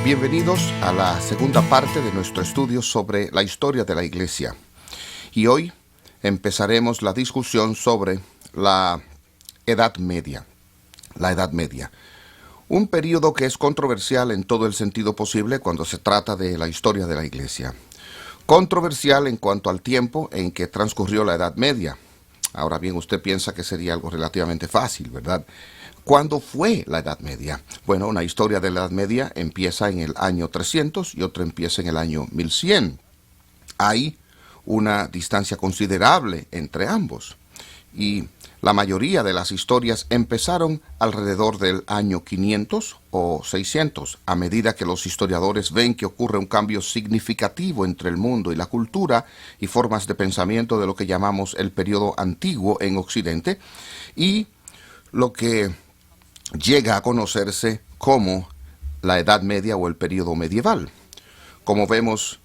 Bienvenidos a la segunda parte de nuestro estudio sobre la historia de la Iglesia. Y hoy empezaremos la discusión sobre la Edad Media. La Edad Media. Un período que es controversial en todo el sentido posible cuando se trata de la historia de la Iglesia. Controversial en cuanto al tiempo en que transcurrió la Edad Media. Ahora bien, usted piensa que sería algo relativamente fácil, ¿verdad? ¿Cuándo fue la Edad Media? Bueno, una historia de la Edad Media empieza en el año 300 y otra empieza en el año 1100. Hay una distancia considerable entre ambos. Y la mayoría de las historias empezaron alrededor del año 500 o 600, a medida que los historiadores ven que ocurre un cambio significativo entre el mundo y la cultura y formas de pensamiento de lo que llamamos el periodo antiguo en Occidente y lo que llega a conocerse como la Edad Media o el periodo medieval. Como vemos,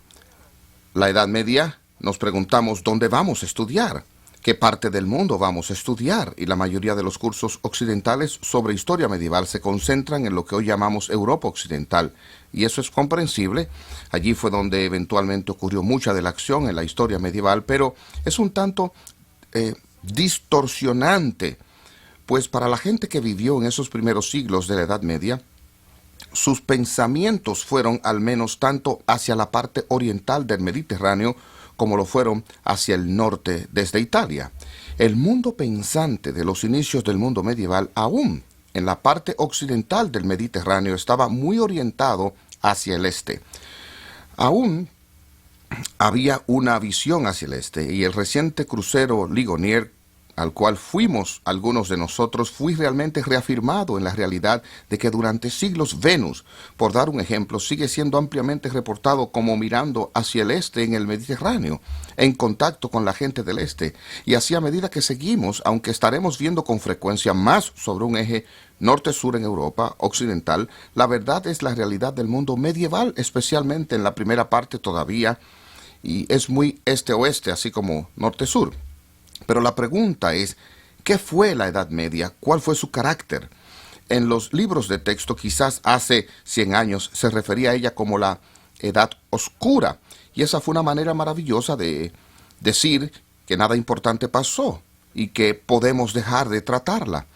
la Edad Media, nos preguntamos dónde vamos a estudiar, qué parte del mundo vamos a estudiar, y la mayoría de los cursos occidentales sobre historia medieval se concentran en lo que hoy llamamos Europa Occidental, y eso es comprensible. Allí fue donde eventualmente ocurrió mucha de la acción en la historia medieval, pero es un tanto distorsionante, pues para la gente que vivió en esos primeros siglos de la Edad Media, sus pensamientos fueron al menos tanto hacia la parte oriental del Mediterráneo como lo fueron hacia el norte desde Italia. El mundo pensante de los inicios del mundo medieval, aún en la parte occidental del Mediterráneo, estaba muy orientado hacia el este. Aún había una visión hacia el este, y el reciente crucero Ligonier, al cual fuimos algunos de nosotros, fue realmente reafirmado en la realidad de que durante siglos Venus, por dar un ejemplo, sigue siendo ampliamente reportado como mirando hacia el este en el Mediterráneo, en contacto con la gente del este. Y así, a medida que seguimos, aunque estaremos viendo con frecuencia más sobre un eje norte-sur en Europa occidental, la verdad es la realidad del mundo medieval, especialmente en la primera parte todavía, y es muy este-oeste, así como norte-sur. Pero la pregunta es, ¿qué fue la Edad Media? ¿Cuál fue su carácter? En los libros de texto, quizás hace 100 años, se refería a ella como la Edad Oscura. Y esa fue una manera maravillosa de decir que nada importante pasó y que podemos dejar de tratarla.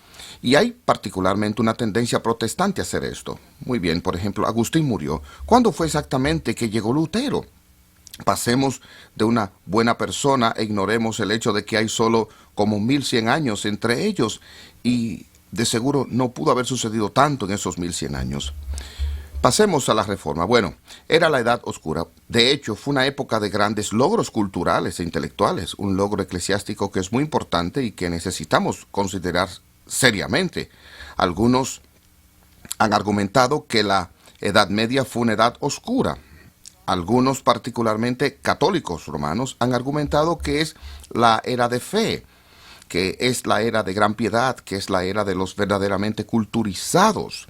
Y hay particularmente una tendencia protestante a hacer esto. Muy bien, por ejemplo, Agustín murió. ¿Cuándo fue exactamente que llegó Lutero? Pasemos de una buena persona e ignoremos el hecho de que hay solo como 1100 años entre ellos, y de seguro no pudo haber sucedido tanto en esos 1100 años. Pasemos a la Reforma. Bueno, era la Edad Oscura. De hecho, fue una época de grandes logros culturales e intelectuales, un logro eclesiástico que es muy importante y que necesitamos considerar seriamente. Algunos han argumentado que la Edad Media fue una edad oscura. Algunos, particularmente católicos romanos, han argumentado que es la era de fe, que es la era de gran piedad, que es la era de los verdaderamente culturizados,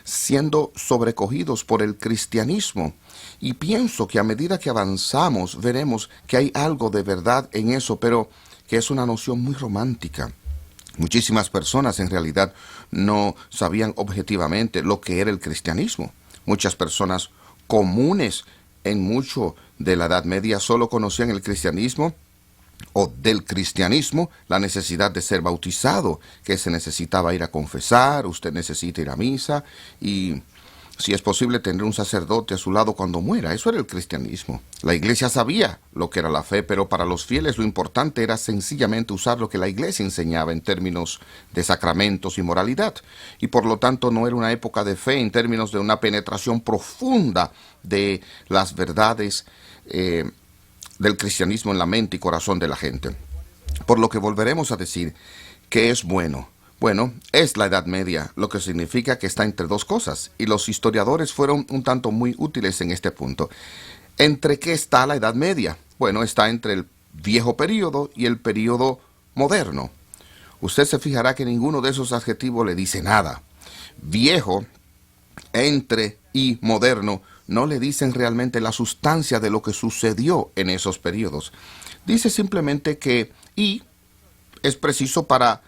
siendo sobrecogidos por el cristianismo. Y pienso que a medida que avanzamos veremos que hay algo de verdad en eso, pero que es una noción muy romántica. Muchísimas personas en realidad no sabían objetivamente lo que era el cristianismo. Muchas personas comunes en mucho de la Edad Media solo conocían el cristianismo o del cristianismo la necesidad de ser bautizado, que se necesitaba ir a confesar, usted necesita ir a misa y, si es posible, tener un sacerdote a su lado cuando muera. Eso era el cristianismo. La iglesia sabía lo que era la fe, pero para los fieles lo importante era sencillamente usar lo que la iglesia enseñaba en términos de sacramentos y moralidad. Y por lo tanto no era una época de fe en términos de una penetración profunda de las verdades del cristianismo en la mente y corazón de la gente. Por lo que volveremos a decir que es bueno. Bueno, es la Edad Media, lo que significa que está entre dos cosas, y los historiadores fueron un tanto muy útiles en este punto. ¿Entre qué está la Edad Media? Bueno, está entre el viejo período y el período moderno. Usted se fijará que ninguno de esos adjetivos le dice nada. Viejo, entre y moderno no le dicen realmente la sustancia de lo que sucedió en esos periodos. Dice simplemente que y es preciso para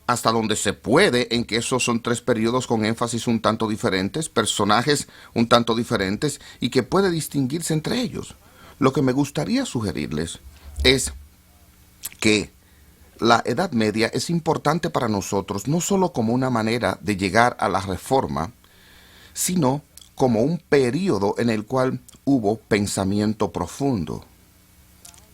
hasta donde se puede, en que esos son tres periodos con énfasis un tanto diferentes, personajes un tanto diferentes y que puede distinguirse entre ellos. Lo que me gustaría sugerirles es que la Edad Media es importante para nosotros no solo como una manera de llegar a la reforma, sino como un período en el cual hubo pensamiento profundo,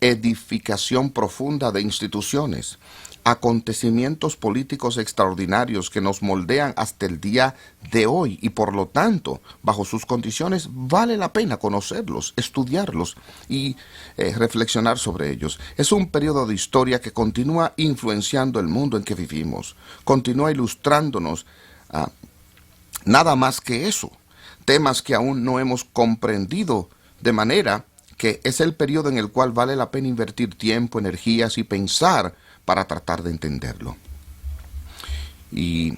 edificación profunda de instituciones, acontecimientos políticos extraordinarios que nos moldean hasta el día de hoy y por lo tanto, bajo sus condiciones, vale la pena conocerlos, estudiarlos y reflexionar sobre ellos. Es un periodo de historia que continúa influenciando el mundo en que vivimos, continúa ilustrándonos nada más que eso, temas que aún no hemos comprendido, de manera que es el periodo en el cual vale la pena invertir tiempo, energías y pensar para tratar de entenderlo. Y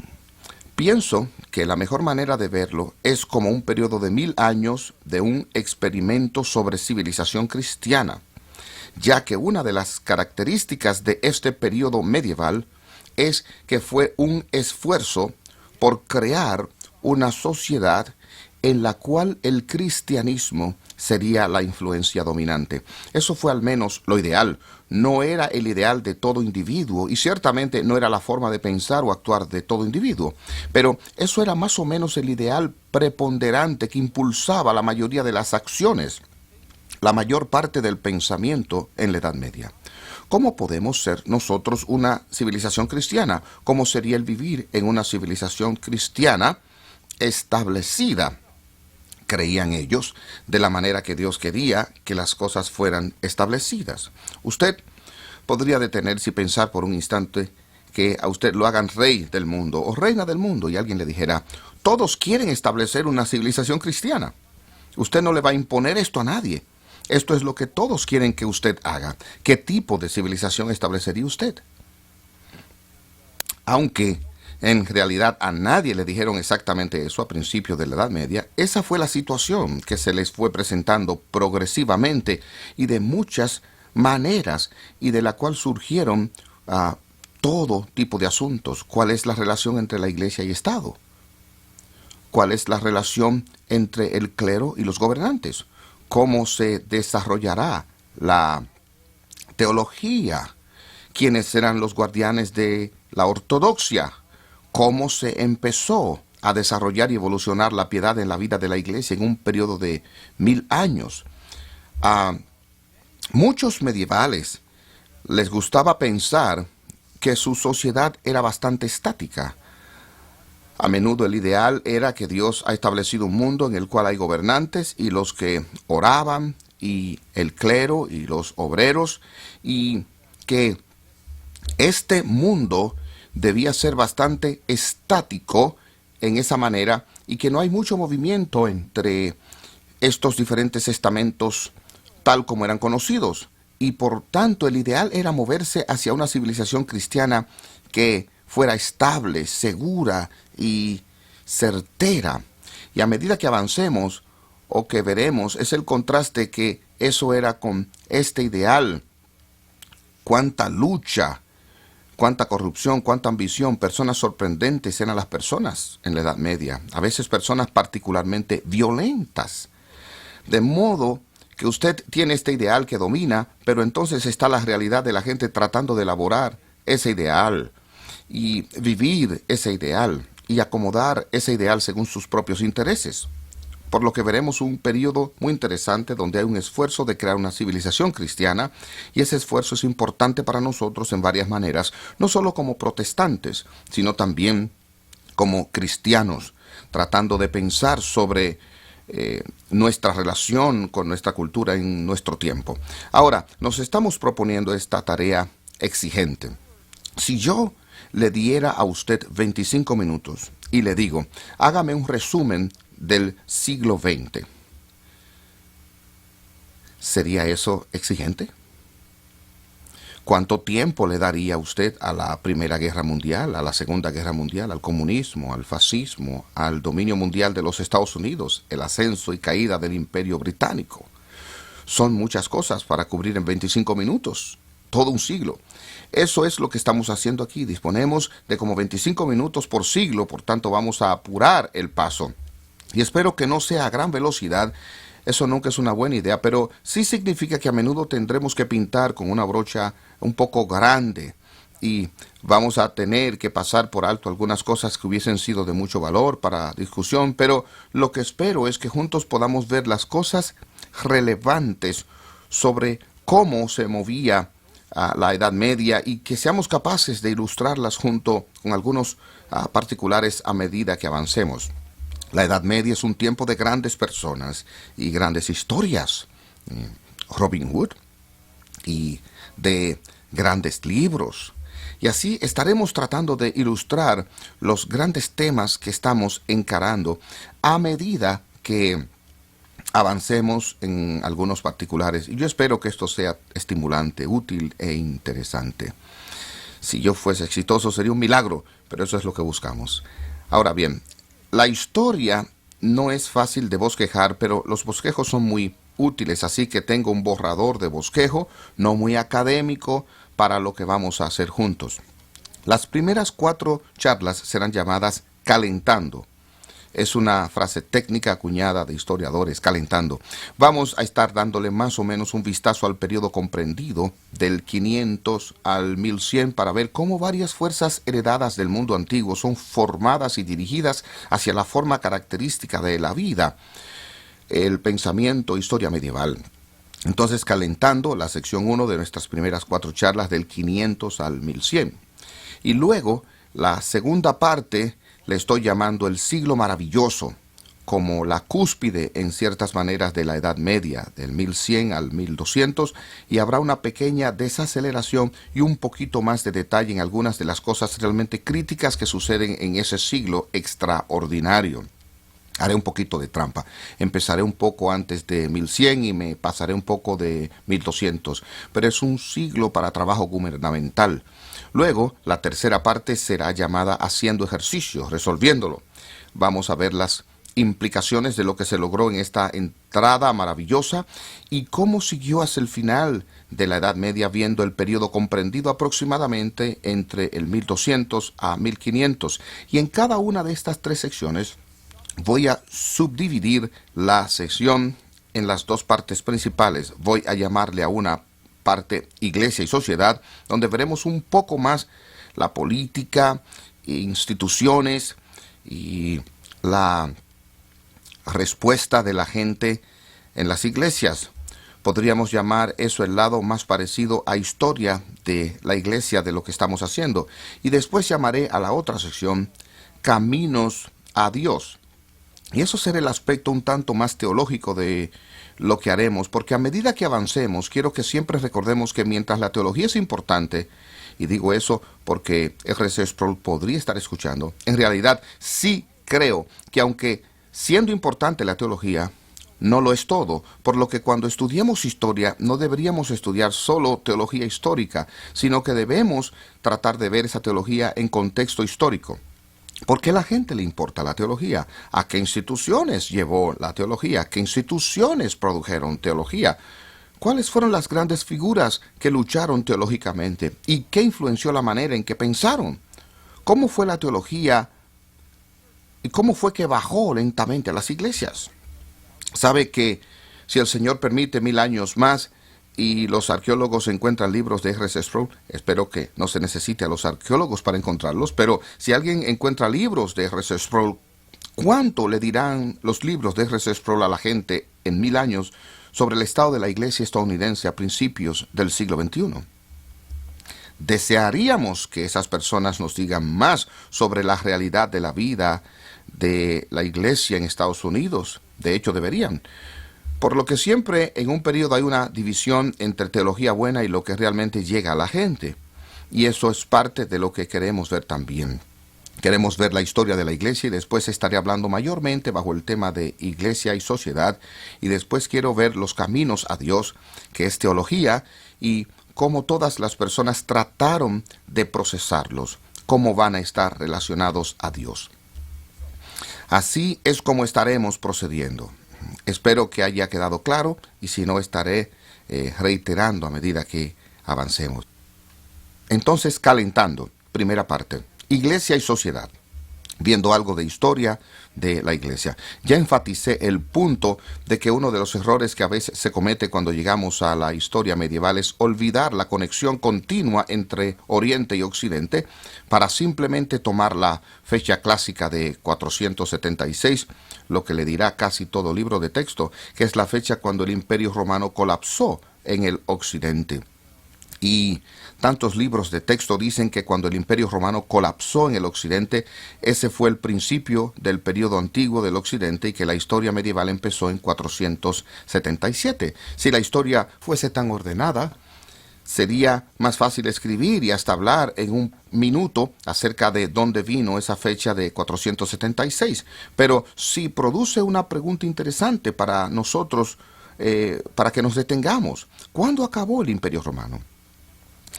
pienso que la mejor manera de verlo es como un periodo de 1000 años de un experimento sobre civilización cristiana, ya que una de las características de este periodo medieval es que fue un esfuerzo por crear una sociedad en la cual el cristianismo sería la influencia dominante. Eso fue al menos lo ideal. No era el ideal de todo individuo y ciertamente no era la forma de pensar o actuar de todo individuo, pero eso era más o menos el ideal preponderante que impulsaba la mayoría de las acciones, la mayor parte del pensamiento en la Edad Media. ¿Cómo podemos ser nosotros una civilización cristiana? ¿Cómo sería el vivir en una civilización cristiana establecida? Creían ellos, de la manera que Dios quería que las cosas fueran establecidas. Usted podría detenerse y pensar por un instante que a usted lo hagan rey del mundo o reina del mundo y alguien le dijera, todos quieren establecer una civilización cristiana. Usted no le va a imponer esto a nadie. Esto es lo que todos quieren que usted haga. ¿Qué tipo de civilización establecería usted? Aunque en realidad a nadie le dijeron exactamente eso a principios de la Edad Media, esa fue la situación que se les fue presentando progresivamente y de muchas maneras y de la cual surgieron todo tipo de asuntos. ¿Cuál es la relación entre la Iglesia y Estado? ¿Cuál es la relación entre el clero y los gobernantes? ¿Cómo se desarrollará la teología? ¿Quiénes serán los guardianes de la ortodoxia? ¿Cómo se empezó a desarrollar y evolucionar la piedad en la vida de la Iglesia en un periodo de 1000 años? A muchos medievales les gustaba pensar que su sociedad era bastante estática. A menudo el ideal era que Dios ha establecido un mundo en el cual hay gobernantes y los que oraban y el clero y los obreros y que este mundo debía ser bastante estático en esa manera y que no hay mucho movimiento entre estos diferentes estamentos tal como eran conocidos. Y por tanto el ideal era moverse hacia una civilización cristiana que fuera estable, segura y certera. Y a medida que avancemos o que veremos es el contraste que eso era con este ideal. Cuánta lucha, cuánta corrupción, cuánta ambición, personas sorprendentes eran las personas en la Edad Media, a veces personas particularmente violentas. De modo que usted tiene este ideal que domina, pero entonces está la realidad de la gente tratando de elaborar ese ideal y vivir ese ideal y acomodar ese ideal según sus propios intereses. Por lo que veremos un periodo muy interesante donde hay un esfuerzo de crear una civilización cristiana y ese esfuerzo es importante para nosotros en varias maneras, no solo como protestantes, sino también como cristianos, tratando de pensar sobre nuestra relación con nuestra cultura en nuestro tiempo. Ahora, nos estamos proponiendo esta tarea exigente. Si yo le diera a usted 25 minutos y le digo, hágame un resumen del siglo XX, ¿sería eso exigente? ¿Cuánto tiempo le daría usted a la Primera Guerra Mundial, a la Segunda Guerra Mundial, al comunismo, al fascismo, al dominio mundial de los Estados Unidos, el ascenso y caída del Imperio Británico? Son muchas cosas para cubrir en 25 minutos. todo un siglo. Eso es lo que estamos haciendo aquí. Disponemos de como 25 minutos por siglo, por tanto vamos a apurar el paso. Y espero que no sea a gran velocidad. Eso nunca es una buena idea, pero sí significa que a menudo tendremos que pintar con una brocha un poco grande y vamos a tener que pasar por alto algunas cosas que hubiesen sido de mucho valor para discusión, pero lo que espero es que juntos podamos ver las cosas relevantes sobre cómo se movía la Edad Media y que seamos capaces de ilustrarlas junto con algunos particulares a medida que avancemos. La Edad Media es un tiempo de grandes personas y grandes historias. Robin Hood y de grandes libros. Y así estaremos tratando de ilustrar los grandes temas que estamos encarando a medida que avancemos en algunos particulares. Y yo espero que esto sea estimulante, útil e interesante. Si yo fuese exitoso sería un milagro, pero eso es lo que buscamos. Ahora bien, la historia no es fácil de bosquejar, pero los bosquejos son muy útiles, así que tengo un borrador de bosquejo, no muy académico, para lo que vamos a hacer juntos. Las primeras 4 charlas serán llamadas calentando. Es una frase técnica acuñada de historiadores, calentando. Vamos a estar dándole más o menos un vistazo al periodo comprendido del 500 al 1100 para ver cómo varias fuerzas heredadas del mundo antiguo son formadas y dirigidas hacia la forma característica de la vida, el pensamiento, historia medieval. Entonces, calentando la sección 1 de nuestras primeras 4 charlas del 500 al 1100. Y luego, la segunda parte le estoy llamando el siglo maravilloso, como la cúspide en ciertas maneras de la Edad Media, del 1100 al 1200, y habrá una pequeña desaceleración y un poquito más de detalle en algunas de las cosas realmente críticas que suceden en ese siglo extraordinario. Haré un poquito de trampa. Empezaré un poco antes de 1100 y me pasaré un poco de 1200. Pero es un siglo para trabajo gubernamental. Luego, la tercera parte será llamada haciendo ejercicio, resolviéndolo. Vamos a ver las implicaciones de lo que se logró en esta entrada maravillosa y cómo siguió hacia el final de la Edad Media, viendo el periodo comprendido aproximadamente entre el 1200 a 1500. Y en cada una de estas 3 secciones voy a subdividir la sección en las 2 partes principales. Voy a llamarle a una parte Iglesia y Sociedad, donde veremos un poco más la política, instituciones y la respuesta de la gente en las iglesias. Podríamos llamar eso el lado más parecido a historia de la iglesia de lo que estamos haciendo. Y después llamaré a la otra sección Caminos a Dios. Y eso será el aspecto un tanto más teológico de lo que haremos, porque a medida que avancemos, quiero que siempre recordemos que mientras la teología es importante, y digo eso porque R.C. Sproul podría estar escuchando, en realidad sí creo que aunque siendo importante la teología, no lo es todo, por lo que cuando estudiemos historia no deberíamos estudiar solo teología histórica, sino que debemos tratar de ver esa teología en contexto histórico. ¿Por qué a la gente le importa la teología? ¿A qué instituciones llevó la teología? ¿Qué instituciones produjeron teología? ¿Cuáles fueron las grandes figuras que lucharon teológicamente? ¿Y qué influenció la manera en que pensaron? ¿Cómo fue la teología y cómo fue que bajó lentamente a las iglesias? ¿Sabe que si el Señor permite 1000 años más y los arqueólogos encuentran libros de R.C. Sproul, espero que no se necesite a los arqueólogos para encontrarlos, pero si alguien encuentra libros de R.C. Sproul, ¿cuánto le dirán los libros de R.C. Sproul a la gente en 1000 años sobre el estado de la iglesia estadounidense a principios del siglo XXI? Desearíamos que esas personas nos digan más sobre la realidad de la vida de la iglesia en Estados Unidos. De hecho, deberían. Por lo que siempre en un periodo hay una división entre teología buena y lo que realmente llega a la gente. Y eso es parte de lo que queremos ver también. Queremos ver la historia de la iglesia y después estaré hablando mayormente bajo el tema de iglesia y sociedad. Y después quiero ver los caminos a Dios, que es teología, y cómo todas las personas trataron de procesarlos, cómo van a estar relacionados a Dios. Así es como estaremos procediendo. Espero que haya quedado claro y si no estaré reiterando a medida que avancemos. Entonces, calentando, primera parte, iglesia y sociedad. Viendo algo de historia de la iglesia. Ya enfaticé el punto de que uno de los errores que a veces se comete cuando llegamos a la historia medieval es olvidar la conexión continua entre Oriente y Occidente para simplemente tomar la fecha clásica de 476, lo que le dirá casi todo libro de texto, que es la fecha cuando el Imperio Romano colapsó en el Occidente. Y tantos libros de texto dicen que cuando el Imperio Romano colapsó en el Occidente, ese fue el principio del periodo antiguo del Occidente y que la historia medieval empezó en 477. Si la historia fuese tan ordenada, sería más fácil escribir y hasta hablar en un minuto acerca de dónde vino esa fecha de 476. Pero sí produce una pregunta interesante para nosotros, para que nos detengamos. ¿Cuándo acabó el Imperio Romano?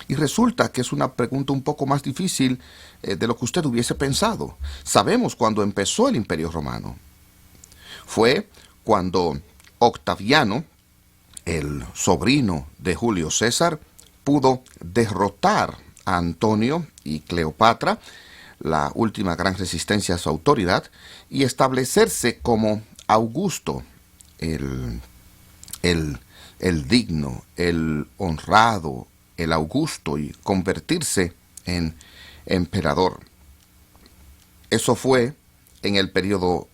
Y resulta que es una pregunta un poco más difícil de lo que usted hubiese pensado. Sabemos cuándo empezó el Imperio Romano. Fue cuando Octaviano, el sobrino de Julio César, pudo derrotar a Antonio y Cleopatra, la última gran resistencia a su autoridad, y establecerse como Augusto, el digno, el honrado, el augusto, y convertirse en emperador. Eso fue en el periodo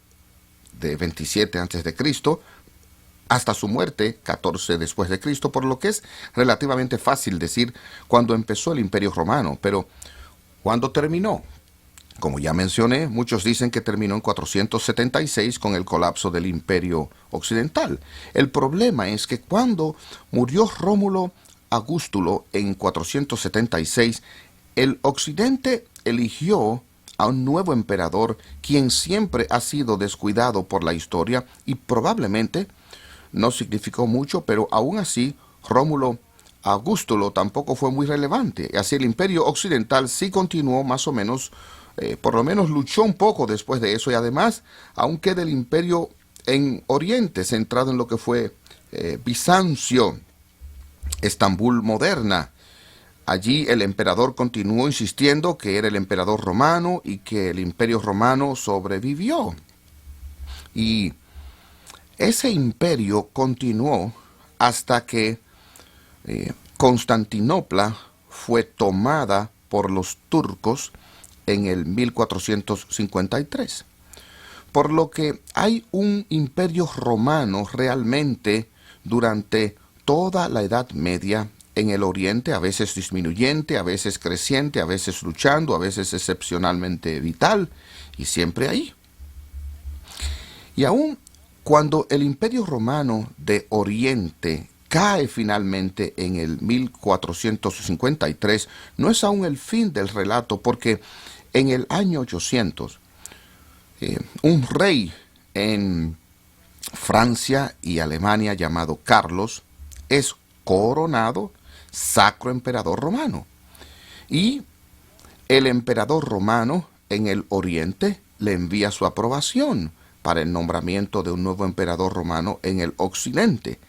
de 27 a.C. hasta su muerte 14 después de Cristo, por lo que es relativamente fácil decir cuándo empezó el Imperio Romano, pero ¿cuándo terminó? Como ya mencioné, muchos dicen que terminó en 476 con el colapso del Imperio Occidental. El problema es que cuando murió Rómulo Augustulo en 476, el Occidente eligió a un nuevo emperador quien siempre ha sido descuidado por la historia y probablemente no significó mucho, pero aún así Rómulo Augustulo tampoco fue muy relevante. Y así el Imperio Occidental sí continuó más o menos, por lo menos luchó un poco después de eso, y además aún queda el Imperio en Oriente, centrado en lo que fue Bizancio, Estambul moderna. Allí el emperador continuó insistiendo que era el emperador romano y que el Imperio Romano sobrevivió. Y ese imperio continuó hasta que Constantinopla fue tomada por los turcos en el 1453. Por lo que hay un imperio romano realmente durante toda la Edad Media en el Oriente, a veces disminuyente, a veces creciente, a veces luchando, a veces excepcionalmente vital, y siempre ahí. Y aún cuando el Imperio Romano de Oriente cae finalmente en el 1453, no es aún el fin del relato, porque en el año 800, un rey en Francia y Alemania llamado Carlos es coronado sacro emperador romano. Y el emperador romano en el Oriente le envía su aprobación para el nombramiento de un nuevo emperador romano en el Occidente.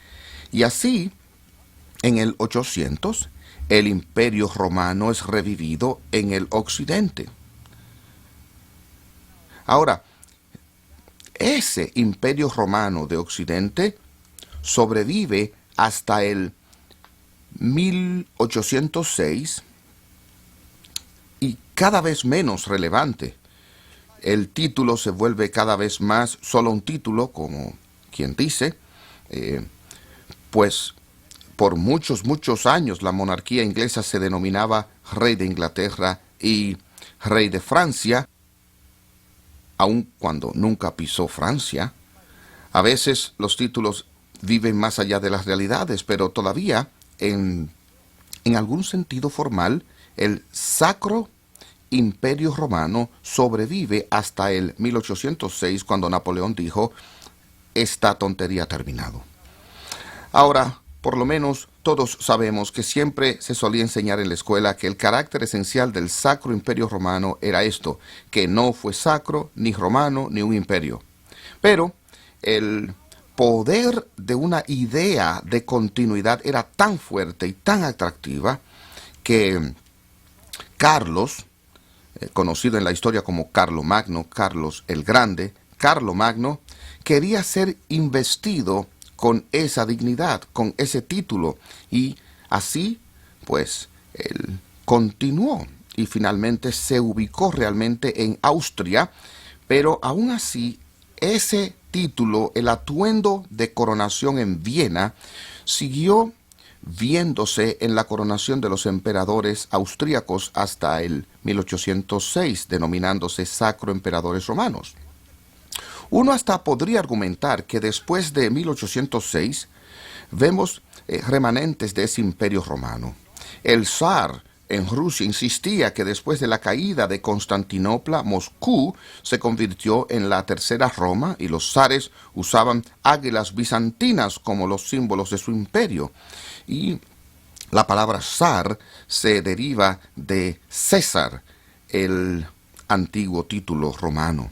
Y así, en el 800, el Imperio Romano es revivido en el Occidente. Ahora, ese Imperio Romano de Occidente sobrevive hasta el 1806 y cada vez menos relevante. El título se vuelve cada vez más solo un título, como quien dice, pues por muchos años la monarquía inglesa se denominaba Rey de Inglaterra y Rey de Francia, aun cuando nunca pisó Francia. A veces los títulos viven más allá de las realidades, pero todavía, en algún sentido formal, el Sacro Imperio Romano sobrevive hasta el 1806, cuando Napoleón dijo: esta tontería ha terminado. Ahora, por lo menos todos sabemos que siempre se solía enseñar en la escuela que el carácter esencial del Sacro Imperio Romano era esto, que no fue sacro, ni romano, ni un imperio. Pero el poder de una idea de continuidad era tan fuerte y tan atractiva que Carlos, conocido en la historia como Carlomagno, Carlos el Grande, Carlomagno, quería ser investido con esa dignidad, con ese título, y así, pues, él continuó y finalmente se ubicó realmente en Austria, pero aún así, ese título, el atuendo de coronación en Viena, siguió viéndose en la coronación de los emperadores austríacos hasta el 1806, denominándose Sacro Emperadores Romanos. Uno hasta podría argumentar que después de 1806 vemos remanentes de ese imperio romano. El zar en Rusia insistía que después de la caída de Constantinopla, Moscú se convirtió en la tercera Roma y los zares usaban águilas bizantinas como los símbolos de su imperio. Y la palabra zar se deriva de César, el antiguo título romano.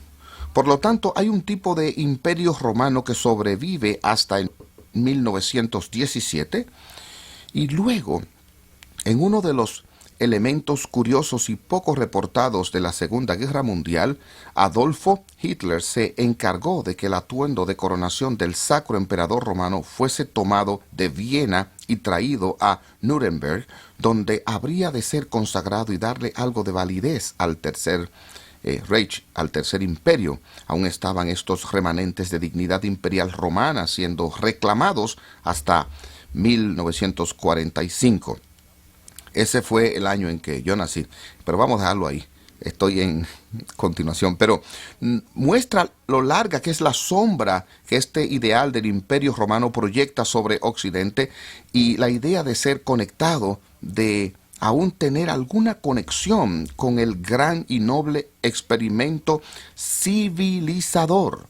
Por lo tanto, hay un tipo de imperio romano que sobrevive hasta el 1917 y luego, en uno de los elementos curiosos y poco reportados de la Segunda Guerra Mundial, Adolfo Hitler se encargó de que el atuendo de coronación del Sacro Emperador Romano fuese tomado de Viena y traído a Nuremberg, donde habría de ser consagrado y darle algo de validez al Tercer Reich, al Tercer Imperio. Aún estaban estos remanentes de dignidad imperial romana siendo reclamados hasta 1945. Ese fue el año en que yo nací, pero vamos a dejarlo ahí. Estoy en continuación, pero muestra lo larga que es la sombra que este ideal del imperio romano proyecta sobre Occidente y la idea de ser conectado, de aún tener alguna conexión con el gran y noble experimento civilizador.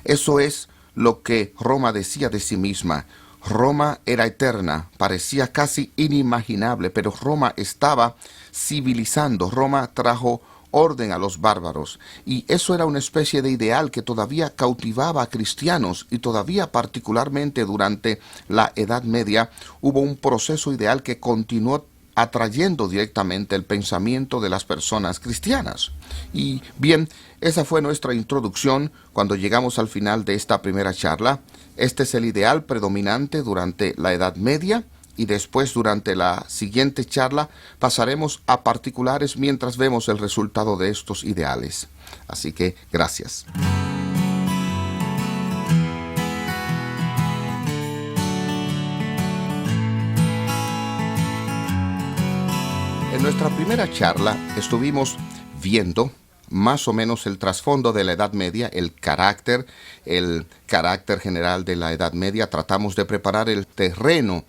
Eso es lo que Roma decía de sí misma. Roma era eterna, parecía casi inimaginable, pero Roma estaba civilizando. Roma trajo orden a los bárbaros, y eso era una especie de ideal que todavía cautivaba a cristianos, y todavía particularmente durante la Edad Media hubo un proceso ideal que continuó atrayendo directamente el pensamiento de las personas cristianas. Y bien, esa fue nuestra introducción cuando llegamos al final de esta primera charla. Este es el ideal predominante durante la Edad Media y después durante la siguiente charla pasaremos a particulares mientras vemos el resultado de estos ideales. Así que gracias. En nuestra primera charla estuvimos viendo más o menos el trasfondo de la Edad Media, el carácter general de la Edad Media. Tratamos de preparar el terreno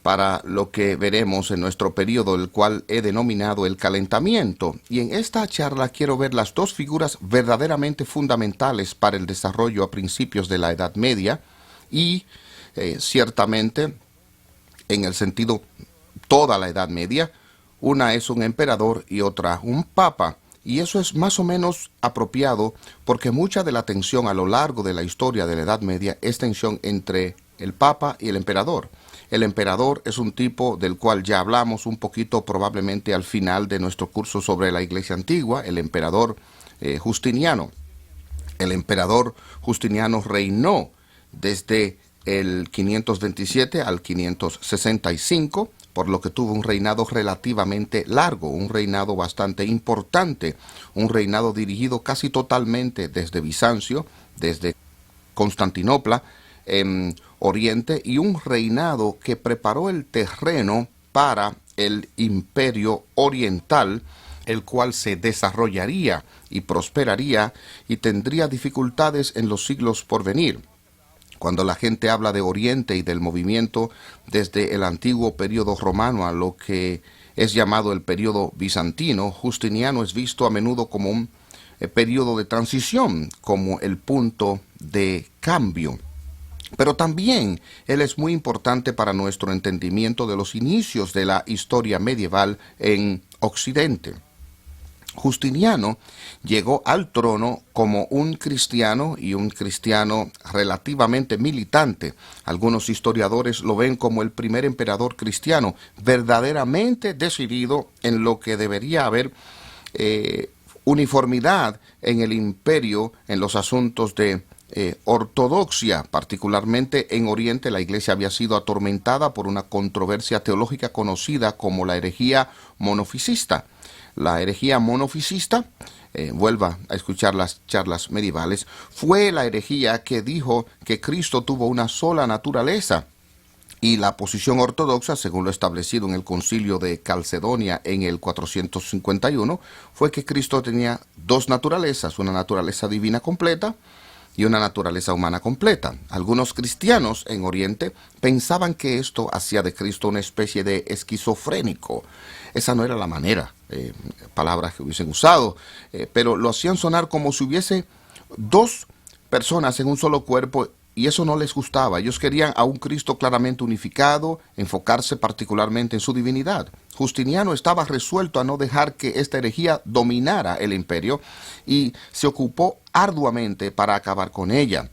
para lo que veremos en nuestro periodo, el cual he denominado el calentamiento. Y en esta charla quiero ver las dos figuras verdaderamente fundamentales para el desarrollo a principios de la Edad Media y ciertamente en el sentido toda la Edad Media. Una es un emperador y otra un papa. Y eso es más o menos apropiado porque mucha de la tensión a lo largo de la historia de la Edad Media es tensión entre el papa y el emperador. El emperador es un tipo del cual ya hablamos un poquito probablemente al final de nuestro curso sobre la Iglesia Antigua, el emperador Justiniano. El emperador Justiniano reinó desde el 527 al 565, por lo que tuvo un reinado relativamente largo, un reinado bastante importante, un reinado dirigido casi totalmente desde Bizancio, desde Constantinopla, en Oriente, y un reinado que preparó el terreno para el imperio oriental, el cual se desarrollaría y prosperaría y tendría dificultades en los siglos por venir. Cuando la gente habla de Oriente y del movimiento desde el antiguo periodo romano a lo que es llamado el periodo bizantino, Justiniano es visto a menudo como un periodo de transición, como el punto de cambio. Pero también él es muy importante para nuestro entendimiento de los inicios de la historia medieval en Occidente. Justiniano llegó al trono como un cristiano y un cristiano relativamente militante. Algunos historiadores lo ven como el primer emperador cristiano verdaderamente decidido en lo que debería haber uniformidad en el imperio en los asuntos de ortodoxia. Particularmente en Oriente, la iglesia había sido atormentada por una controversia teológica conocida como la herejía monofisista. La herejía monofisista, vuelva a escuchar las charlas medievales, fue la herejía que dijo que Cristo tuvo una sola naturaleza. Y la posición ortodoxa, según lo establecido en el Concilio de Calcedonia en el 451, fue que Cristo tenía dos naturalezas, una naturaleza divina completa y una naturaleza humana completa. Algunos cristianos en Oriente pensaban que esto hacía de Cristo una especie de esquizofrénico. Esa no era la manera, palabras que hubiesen usado, pero lo hacían sonar como si hubiese dos personas en un solo cuerpo, y eso no les gustaba. Ellos querían a un Cristo claramente unificado, enfocarse particularmente en su divinidad. Justiniano estaba resuelto a no dejar que esta herejía dominara el imperio y se ocupó arduamente para acabar con ella.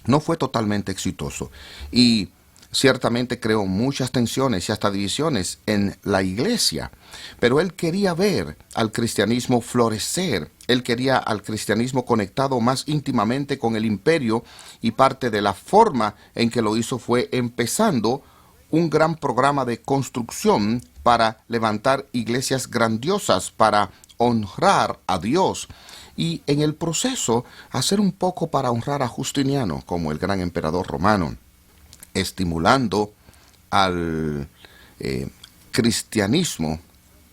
No fue totalmente exitoso y ciertamente creó muchas tensiones y hasta divisiones en la iglesia, pero él quería ver al cristianismo florecer. Él quería al cristianismo conectado más íntimamente con el imperio, y parte de la forma en que lo hizo fue empezando un gran programa de construcción para levantar iglesias grandiosas, para honrar a Dios, y en el proceso hacer un poco para honrar a Justiniano como el gran emperador romano, estimulando al cristianismo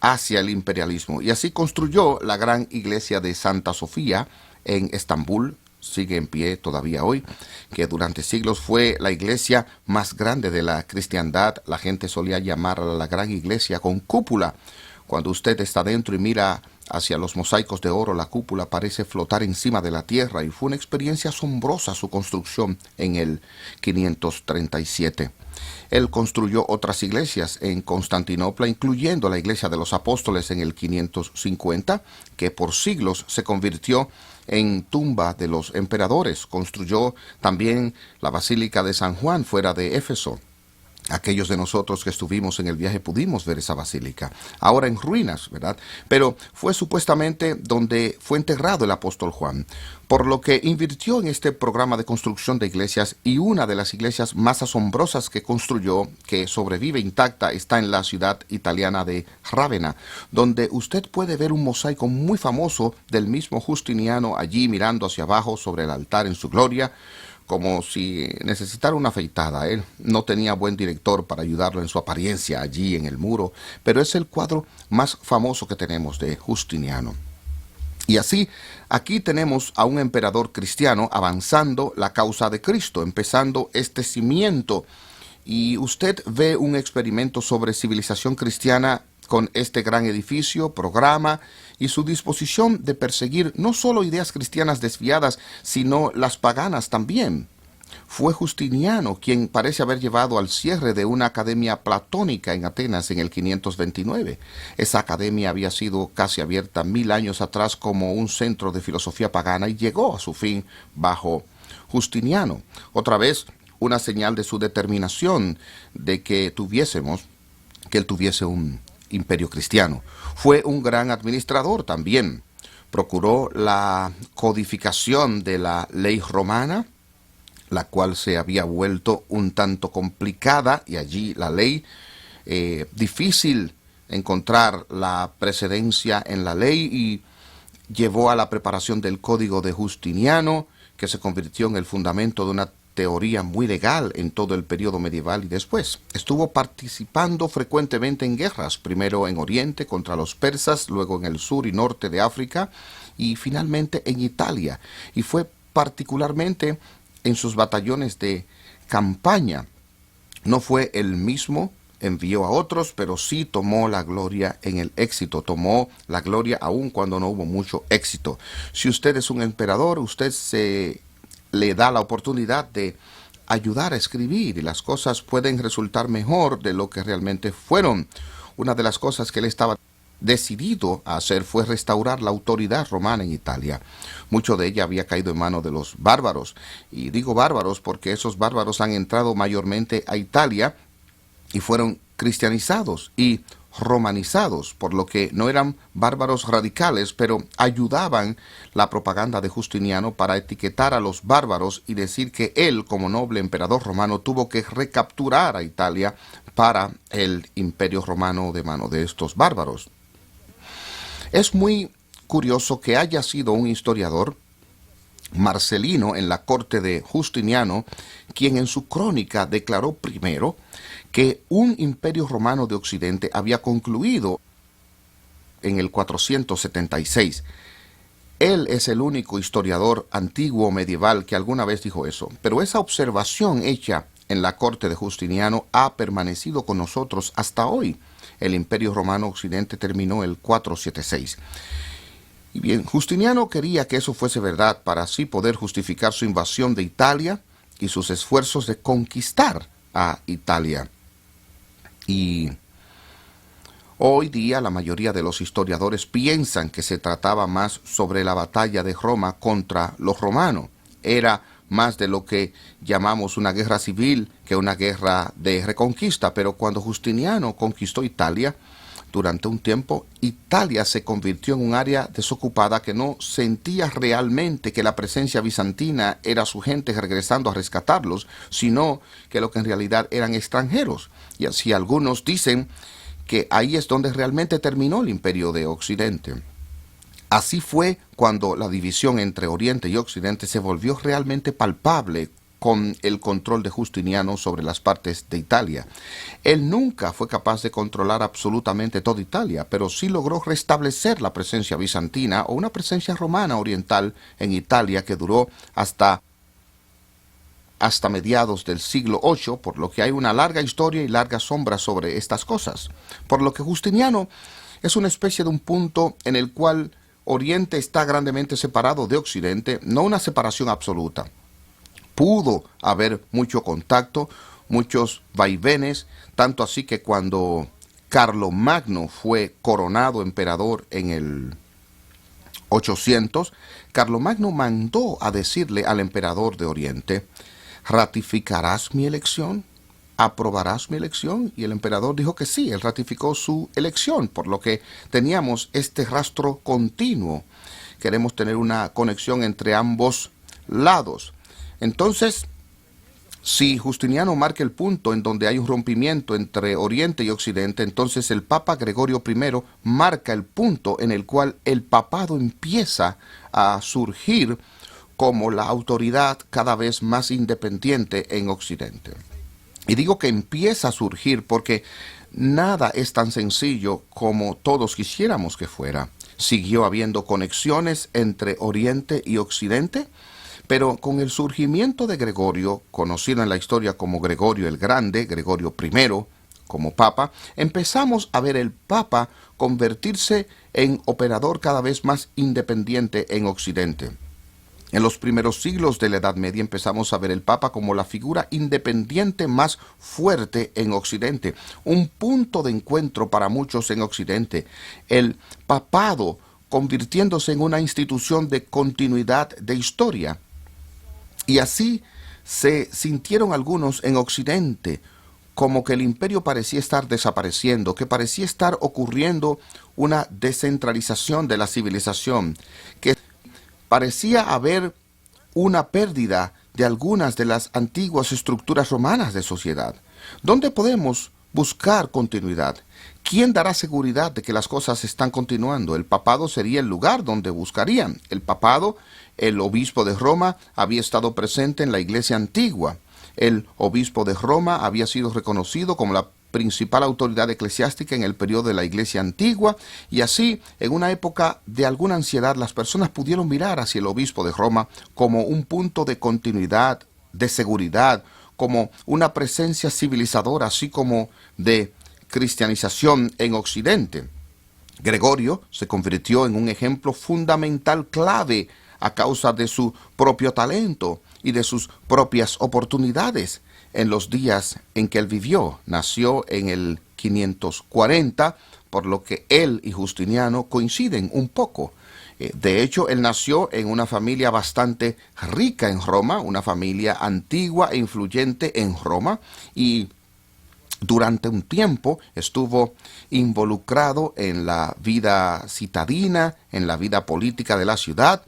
hacia el imperialismo. Y así construyó la gran iglesia de Santa Sofía en Estambul, sigue en pie todavía hoy, que durante siglos fue la iglesia más grande de la cristiandad. La gente solía llamarla la gran iglesia con cúpula. Cuando usted está dentro y mira hacia los mosaicos de oro, la cúpula parece flotar encima de la tierra, y fue una experiencia asombrosa su construcción en el 537. Él construyó otras iglesias en Constantinopla, incluyendo la iglesia de los apóstoles en el 550, que por siglos se convirtió en tumba de los emperadores. Construyó también la Basílica de San Juan fuera de Éfeso. Aquellos de nosotros que estuvimos en el viaje pudimos ver esa basílica, ahora en ruinas, ¿verdad? Pero fue supuestamente donde fue enterrado el apóstol Juan, por lo que invirtió en este programa de construcción de iglesias, y una de las iglesias más asombrosas que construyó, que sobrevive intacta, está en la ciudad italiana de Rávena, donde usted puede ver un mosaico muy famoso del mismo Justiniano allí mirando hacia abajo sobre el altar en su gloria, como si necesitara una afeitada. Él no tenía buen director para ayudarlo en su apariencia allí en el muro, pero es el cuadro más famoso que tenemos de Justiniano. Y así, aquí tenemos a un emperador cristiano avanzando la causa de Cristo, empezando este cimiento, y usted ve un experimento sobre civilización cristiana con este gran edificio, programa y su disposición de perseguir no solo ideas cristianas desviadas, sino las paganas también. Fue Justiniano quien parece haber llevado al cierre de una academia platónica en Atenas en el 529. Esa academia había sido casi abierta 1000 años atrás como un centro de filosofía pagana, y llegó a su fin bajo Justiniano. Otra vez, una señal de su determinación de que él tuviese un imperio cristiano. Fue un gran administrador también. Procuró la codificación de la ley romana, la cual se había vuelto un tanto complicada, y allí la ley, difícil encontrar la precedencia en la ley, y llevó a la preparación del Código de Justiniano, que se convirtió en el fundamento de una teoría muy legal en todo el periodo medieval y después. Estuvo participando frecuentemente en guerras, primero en Oriente contra los persas, luego en el sur y norte de África y finalmente en Italia. Y fue particularmente en sus batallones de campaña. No fue él mismo, envió a otros, pero sí tomó la gloria en el éxito, tomó la gloria aun cuando no hubo mucho éxito. Si usted es un emperador, usted le da la oportunidad de ayudar a escribir, y las cosas pueden resultar mejor de lo que realmente fueron. Una de las cosas que él estaba decidido a hacer fue restaurar la autoridad romana en Italia. Mucho de ella había caído en manos de los bárbaros, y digo bárbaros porque esos bárbaros han entrado mayormente a Italia y fueron cristianizados y romanizados, por lo que no eran bárbaros radicales, pero ayudaban la propaganda de Justiniano para etiquetar a los bárbaros y decir que él, como noble emperador romano, tuvo que recapturar a Italia para el imperio romano de mano de estos bárbaros. Es muy curioso que haya sido un historiador, Marcelino, en la corte de Justiniano, quien en su crónica declaró primero que un imperio romano de Occidente había concluido en el 476. Él es el único historiador antiguo medieval que alguna vez dijo eso, pero esa observación hecha en la corte de Justiniano ha permanecido con nosotros hasta hoy. El imperio romano occidente terminó el 476. Y bien, Justiniano quería que eso fuese verdad para así poder justificar su invasión de Italia y sus esfuerzos de conquistar a Italia. Y hoy día la mayoría de los historiadores piensan que se trataba más sobre la batalla de Roma contra los romanos. Era más de lo que llamamos una guerra civil que una guerra de reconquista, pero cuando Justiniano conquistó Italia, durante un tiempo, Italia se convirtió en un área desocupada que no sentía realmente que la presencia bizantina era su gente regresando a rescatarlos, sino que lo que en realidad eran extranjeros. Y así algunos dicen que ahí es donde realmente terminó el imperio de Occidente. Así fue cuando la división entre Oriente y Occidente se volvió realmente palpable con el control de Justiniano sobre las partes de Italia. Él nunca fue capaz de controlar absolutamente toda Italia, pero sí logró restablecer la presencia bizantina o una presencia romana oriental en Italia que duró hasta mediados del siglo VIII, por lo que hay una larga historia y larga sombra sobre estas cosas. Por lo que Justiniano es una especie de un punto en el cual Oriente está grandemente separado de Occidente, no una separación absoluta. Pudo haber mucho contacto, muchos vaivenes, tanto así que cuando Carlomagno fue coronado emperador en el 800, Carlomagno mandó a decirle al emperador de Oriente: ¿ratificarás mi elección? ¿Aprobarás mi elección? Y el emperador dijo que sí, él ratificó su elección, por lo que teníamos este rastro continuo. Queremos tener una conexión entre ambos lados. Entonces, si Justiniano marca el punto en donde hay un rompimiento entre Oriente y Occidente, entonces el Papa Gregorio I marca el punto en el cual el papado empieza a surgir como la autoridad cada vez más independiente en Occidente. Y digo que empieza a surgir porque nada es tan sencillo como todos quisiéramos que fuera. Siguió habiendo conexiones entre Oriente y Occidente, pero con el surgimiento de Gregorio, conocido en la historia como Gregorio el Grande, Gregorio I, como Papa, empezamos a ver el Papa convertirse en operador cada vez más independiente en Occidente. En los primeros siglos de la Edad Media empezamos a ver el Papa como la figura independiente más fuerte en Occidente, un punto de encuentro para muchos en Occidente. El papado convirtiéndose en una institución de continuidad de historia. Y así se sintieron algunos en Occidente, como que el imperio parecía estar desapareciendo, que parecía estar ocurriendo una descentralización de la civilización, que parecía haber una pérdida de algunas de las antiguas estructuras romanas de sociedad. ¿Dónde podemos buscar continuidad? ¿Quién dará seguridad de que las cosas están continuando? El papado sería el lugar donde buscarían. El papado, el obispo de Roma, había estado presente en la iglesia antigua. El obispo de Roma había sido reconocido como la principal autoridad eclesiástica en el periodo de la iglesia antigua, y así, en una época de alguna ansiedad, las personas pudieron mirar hacia el obispo de Roma como un punto de continuidad, de seguridad, como una presencia civilizadora, así como de cristianización en Occidente. Gregorio se convirtió en un ejemplo fundamental clave a causa de su propio talento y de sus propias oportunidades en los días en que él vivió. Nació en el 540, por lo que él y Justiniano coinciden un poco. De hecho, él nació en una familia bastante rica en Roma, una familia antigua e influyente en Roma, y durante un tiempo estuvo involucrado en la vida citadina, en la vida política de la ciudad,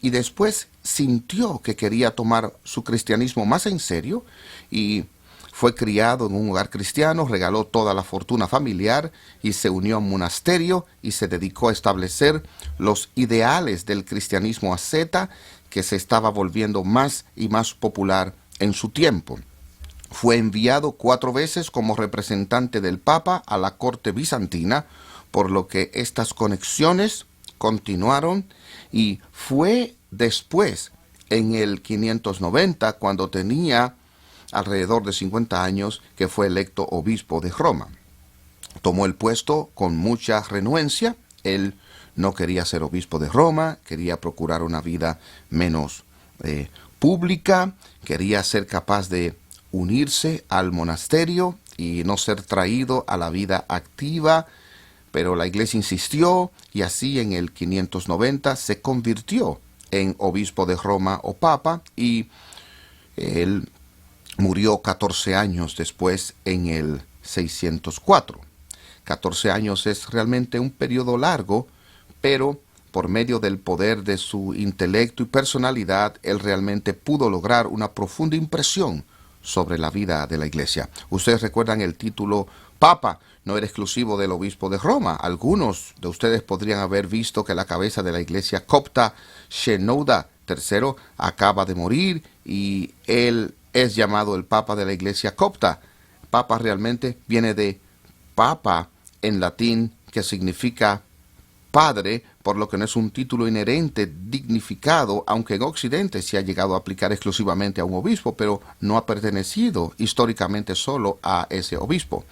y después sintió que quería tomar su cristianismo más en serio y fue criado en un hogar cristiano, regaló toda la fortuna familiar y se unió a un monasterio y se dedicó a establecer los ideales del cristianismo asceta que se estaba volviendo más y más popular en su tiempo. Fue enviado 4 veces como representante del Papa a la corte bizantina, por lo que estas conexiones continuaron y fue después, en el 590, cuando tenía alrededor de 50 años, que fue electo obispo de Roma. Tomó el puesto con mucha renuencia. Él no quería ser obispo de Roma, quería procurar una vida menos pública, quería ser capaz de unirse al monasterio y no ser traído a la vida activa, pero la iglesia insistió y así en el 590 se convirtió en obispo de Roma o papa y él murió 14 años después en el 604. 14 años es realmente un periodo largo, pero por medio del poder de su intelecto y personalidad, él realmente pudo lograr una profunda impresión sobre la vida de la iglesia. Ustedes recuerdan el título Papa, no era exclusivo del obispo de Roma. Algunos de ustedes podrían haber visto que la cabeza de la iglesia copta, Shenouda III, acaba de morir y él es llamado el Papa de la iglesia copta. Papa realmente viene de papa en latín, que significa padre, por lo que no es un título inherente, dignificado, aunque en Occidente se ha llegado a aplicar exclusivamente a un obispo, pero no ha pertenecido históricamente solo a ese obispo.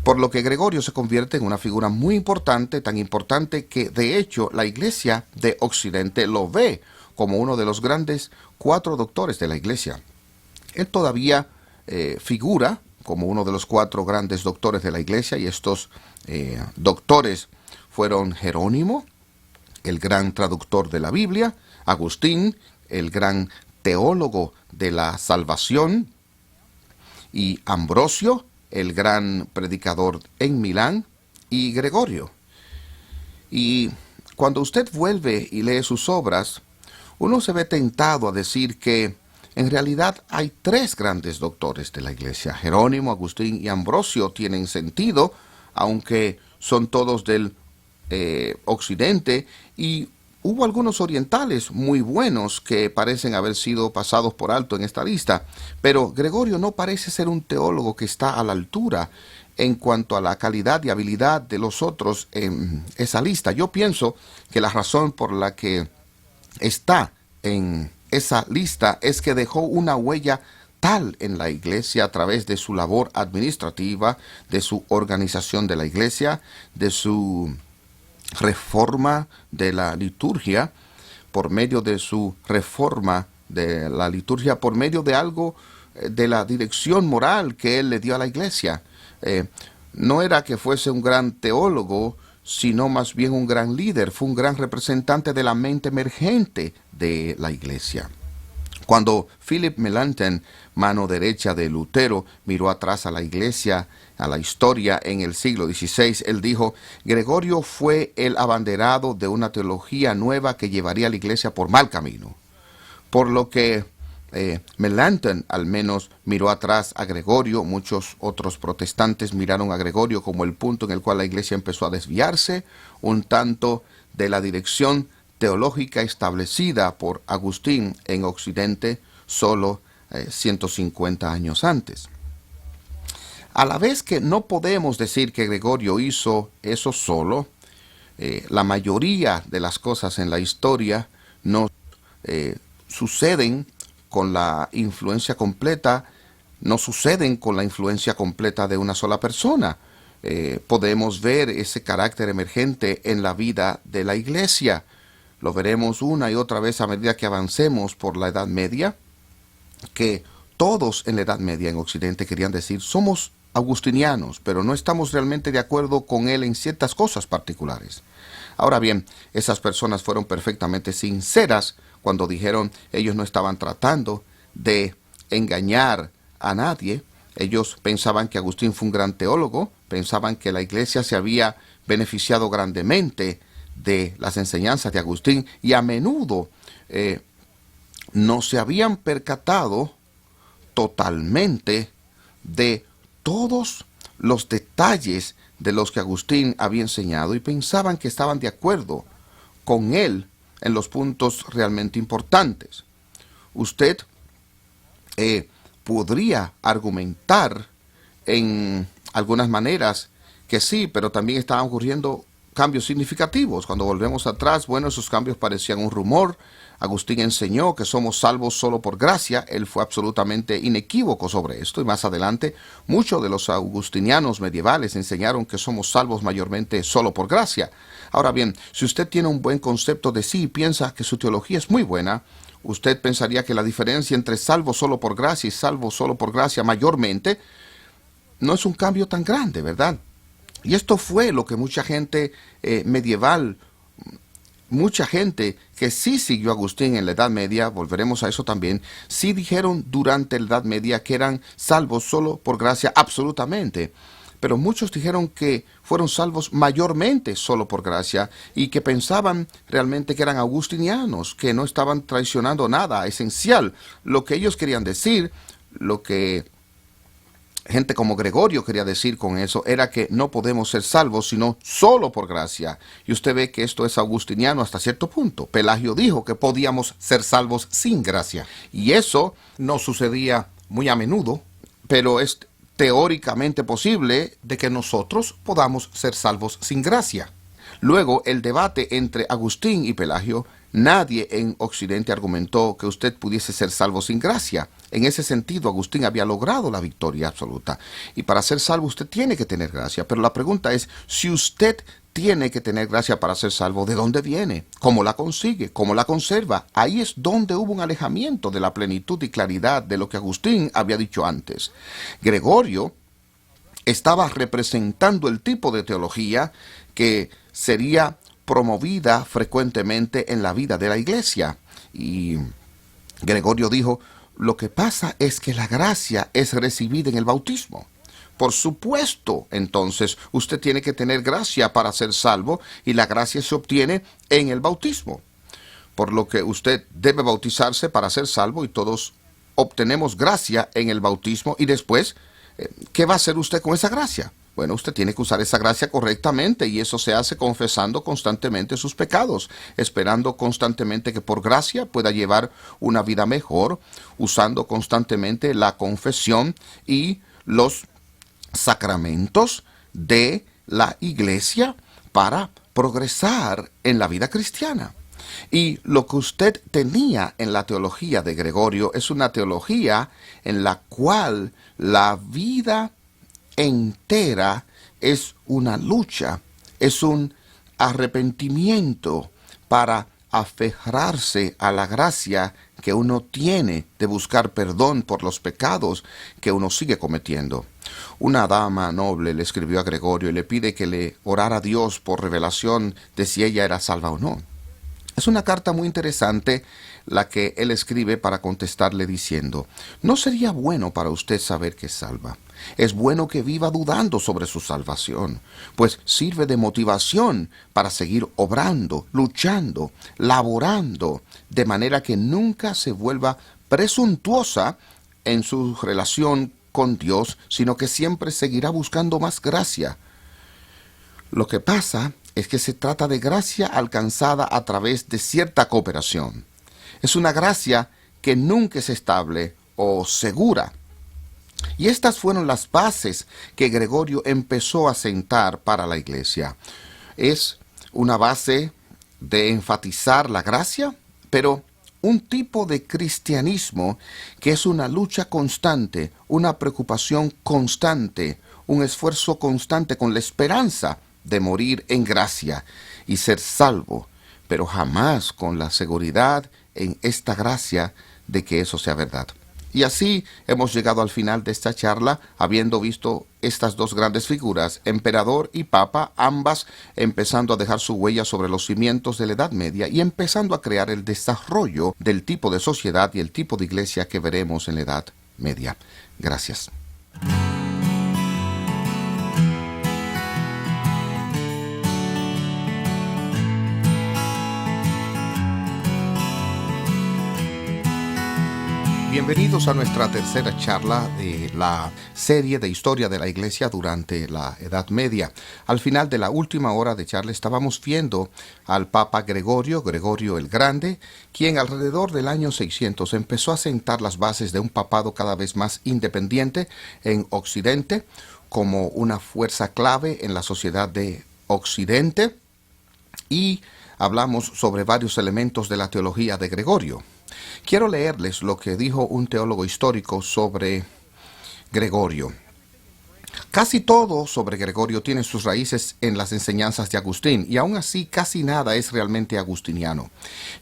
Por lo que Gregorio se convierte en una figura muy importante, tan importante que de hecho la iglesia de Occidente lo ve como uno de los grandes 4 doctores de la iglesia. Él todavía figura como uno de los 4 grandes doctores de la iglesia y estos doctores fueron Jerónimo, el gran traductor de la Biblia, Agustín, el gran teólogo de la salvación, y Ambrosio, el gran predicador en Milán, y Gregorio. Y cuando usted vuelve y lee sus obras, uno se ve tentado a decir que en realidad hay 3 grandes doctores de la iglesia. Jerónimo, Agustín y Ambrosio tienen sentido, aunque son todos del Occidente, y hubo algunos orientales muy buenos que parecen haber sido pasados por alto en esta lista, pero Gregorio no parece ser un teólogo que está a la altura en cuanto a la calidad y habilidad de los otros en esa lista. Yo pienso que la razón por la que está en esa lista es que dejó una huella tal en la iglesia a través de su labor administrativa, de su organización de la iglesia, de su reforma de la liturgia, por medio de su reforma de la liturgia, por medio de algo de la dirección moral que él le dio a la iglesia. No era que fuese un gran teólogo, sino más bien un gran líder, fue un gran representante de la mente emergente de la iglesia. Cuando Philip Melanchthon, mano derecha de Lutero, miró atrás a la iglesia, a la historia en el siglo XVI, él dijo: Gregorio fue el abanderado de una teología nueva que llevaría a la iglesia por mal camino. Por lo que Melanchthon al menos miró atrás a Gregorio. Muchos otros protestantes miraron a Gregorio como el punto en el cual la iglesia empezó a desviarse un tanto de la dirección teológica establecida por Agustín en Occidente solo 150 años antes. A la vez que no podemos decir que Gregorio hizo eso solo, la mayoría de las cosas en la historia no suceden con la influencia completa, no suceden con la influencia completa de una sola persona. Podemos ver ese carácter emergente en la vida de la iglesia. Lo veremos una y otra vez a medida que avancemos por la Edad Media, que todos en la Edad Media en Occidente querían decir: somos agustinianos, pero no estamos realmente de acuerdo con él en ciertas cosas particulares. Ahora bien, esas personas fueron perfectamente sinceras cuando dijeron ellos no estaban tratando de engañar a nadie. Ellos pensaban que Agustín fue un gran teólogo, pensaban que la iglesia se había beneficiado grandemente de las enseñanzas de Agustín y a menudo no se habían percatado totalmente de todos los detalles de los que Agustín había enseñado y pensaban que estaban de acuerdo con él en los puntos realmente importantes. Usted podría argumentar en algunas maneras que sí, pero también estaban ocurriendo cambios significativos. Cuando volvemos atrás, bueno, esos cambios parecían un rumor. Agustín enseñó que somos salvos solo por gracia. Él fue absolutamente inequívoco sobre esto. Y más adelante, muchos de los agustinianos medievales enseñaron que somos salvos mayormente solo por gracia. Ahora bien, si usted tiene un buen concepto de sí y piensa que su teología es muy buena, usted pensaría que la diferencia entre salvo solo por gracia y salvo solo por gracia mayormente no es un cambio tan grande, ¿verdad? Y esto fue lo que mucha gente medieval, mucha gente que sí siguió a Agustín en la Edad Media, volveremos a eso también, sí dijeron durante la Edad Media que eran salvos solo por gracia absolutamente. Pero muchos dijeron que fueron salvos mayormente solo por gracia y que pensaban realmente que eran agustinianos, que no estaban traicionando nada esencial. Lo que ellos querían decir, lo que gente como Gregorio quería decir con eso, era que no podemos ser salvos sino solo por gracia. Y usted ve que esto es agustiniano hasta cierto punto. Pelagio dijo que podíamos ser salvos sin gracia. Y eso no sucedía muy a menudo, pero es teóricamente posible de que nosotros podamos ser salvos sin gracia. Luego, el debate entre Agustín y Pelagio, nadie en Occidente argumentó que usted pudiese ser salvo sin gracia. En ese sentido, Agustín había logrado la victoria absoluta. Y para ser salvo usted tiene que tener gracia. Pero la pregunta es, si usted tiene que tener gracia para ser salvo, ¿de dónde viene? ¿Cómo la consigue? ¿Cómo la conserva? Ahí es donde hubo un alejamiento de la plenitud y claridad de lo que Agustín había dicho antes. Gregorio estaba representando el tipo de teología que sería promovida frecuentemente en la vida de la iglesia. Y Gregorio dijo, lo que pasa es que la gracia es recibida en el bautismo. Por supuesto, entonces, usted tiene que tener gracia para ser salvo y la gracia se obtiene en el bautismo. Por lo que usted debe bautizarse para ser salvo y todos obtenemos gracia en el bautismo y después, ¿qué va a hacer usted con esa gracia? Bueno, usted tiene que usar esa gracia correctamente y eso se hace confesando constantemente sus pecados, esperando constantemente que por gracia pueda llevar una vida mejor, usando constantemente la confesión y los sacramentos de la iglesia para progresar en la vida cristiana. Y lo que usted tenía en la teología de Gregorio es una teología en la cual la vida entera es una lucha, es un arrepentimiento para aferrarse a la gracia que uno tiene de buscar perdón por los pecados que uno sigue cometiendo. Una dama noble le escribió a Gregorio y le pide que le orara a Dios por revelación de si ella era salva o no. Es una carta muy interesante la que él escribe para contestarle diciendo, no sería bueno para usted saber que es salva. Es bueno que viva dudando sobre su salvación, pues sirve de motivación para seguir obrando, luchando, laborando, de manera que nunca se vuelva presuntuosa en su relación con Dios, sino que siempre seguirá buscando más gracia. Lo que pasa es que se trata de gracia alcanzada a través de cierta cooperación. Es una gracia que nunca es estable o segura. Y estas fueron las bases que Gregorio empezó a sentar para la iglesia. Es una base de enfatizar la gracia, pero un tipo de cristianismo que es una lucha constante, una preocupación constante, un esfuerzo constante con la esperanza de morir en gracia y ser salvo, pero jamás con la seguridad en esta gracia de que eso sea verdad. Y así hemos llegado al final de esta charla, habiendo visto estas dos grandes figuras, emperador y papa, ambas empezando a dejar su huella sobre los cimientos de la Edad Media y empezando a crear el desarrollo del tipo de sociedad y el tipo de iglesia que veremos en la Edad Media. Gracias. Bienvenidos a nuestra tercera charla de la serie de historia de la Iglesia durante la Edad Media. Al final de la última hora de charla estábamos viendo al Papa Gregorio el Grande, quien alrededor del año 600 empezó a sentar las bases de un papado cada vez más independiente en Occidente, como una fuerza clave en la sociedad de Occidente, y hablamos sobre varios elementos de la teología de Gregorio. Quiero leerles lo que dijo un teólogo histórico sobre Gregorio. Casi todo sobre Gregorio tiene sus raíces en las enseñanzas de Agustín, y aún así casi nada es realmente agustiniano.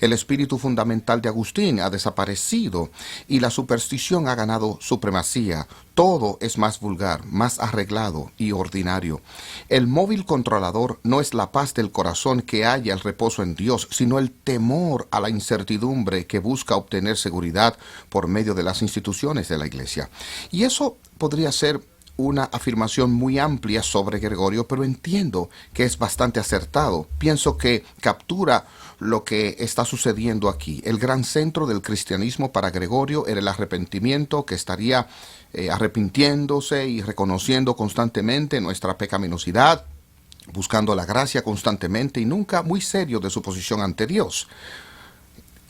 El espíritu fundamental de Agustín ha desaparecido y la superstición ha ganado supremacía. Todo es más vulgar, más arreglado y ordinario. El móvil controlador no es la paz del corazón que halla el reposo en Dios, sino el temor a la incertidumbre que busca obtener seguridad por medio de las instituciones de la Iglesia. Y eso podría ser una afirmación muy amplia sobre Gregorio, pero entiendo que es bastante acertado. Pienso que captura lo que está sucediendo aquí. El gran centro del cristianismo para Gregorio era el arrepentimiento, que estaría arrepintiéndose y reconociendo constantemente nuestra pecaminosidad, buscando la gracia constantemente y nunca muy serio de su posición ante Dios.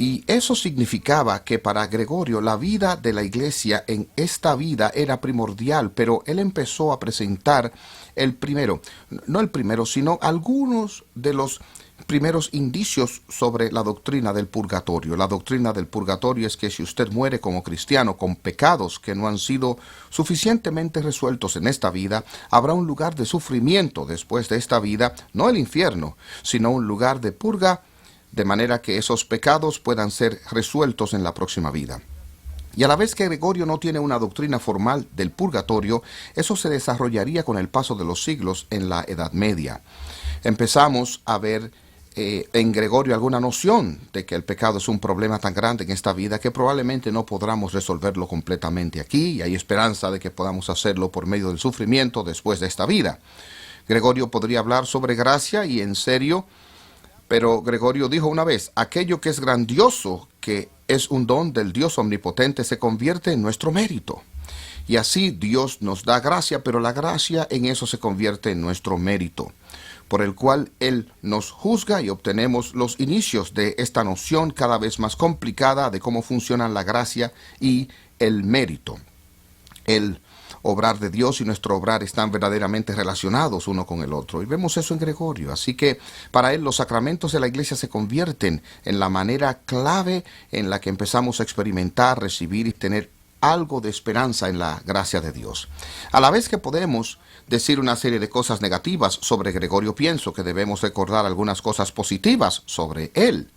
Y eso significaba que para Gregorio la vida de la iglesia en esta vida era primordial, pero él empezó a presentar sino algunos de los primeros indicios sobre la doctrina del purgatorio. La doctrina del purgatorio es que si usted muere como cristiano con pecados que no han sido suficientemente resueltos en esta vida, habrá un lugar de sufrimiento después de esta vida, no el infierno, sino un lugar de purga, de manera que esos pecados puedan ser resueltos en la próxima vida. Y a la vez que Gregorio no tiene una doctrina formal del purgatorio, eso se desarrollaría con el paso de los siglos en la Edad Media. Empezamos a ver en Gregorio alguna noción de que el pecado es un problema tan grande en esta vida que probablemente no podamos resolverlo completamente aquí, y hay esperanza de que podamos hacerlo por medio del sufrimiento después de esta vida. Gregorio podría hablar sobre gracia y en serio, pero Gregorio dijo una vez: aquello que es grandioso, que es un don del Dios omnipotente, se convierte en nuestro mérito. Y así Dios nos da gracia, pero la gracia en eso se convierte en nuestro mérito, por el cual Él nos juzga, y obtenemos los inicios de esta noción cada vez más complicada de cómo funcionan la gracia y el mérito. El obrar de Dios y nuestro obrar están verdaderamente relacionados uno con el otro, y vemos eso en Gregorio. Así que para él los sacramentos de la iglesia se convierten en la manera clave en la que empezamos a experimentar, recibir y tener algo de esperanza en la gracia de Dios. A la vez que podemos decir una serie de cosas negativas sobre Gregorio, pienso que debemos recordar algunas cosas positivas sobre él.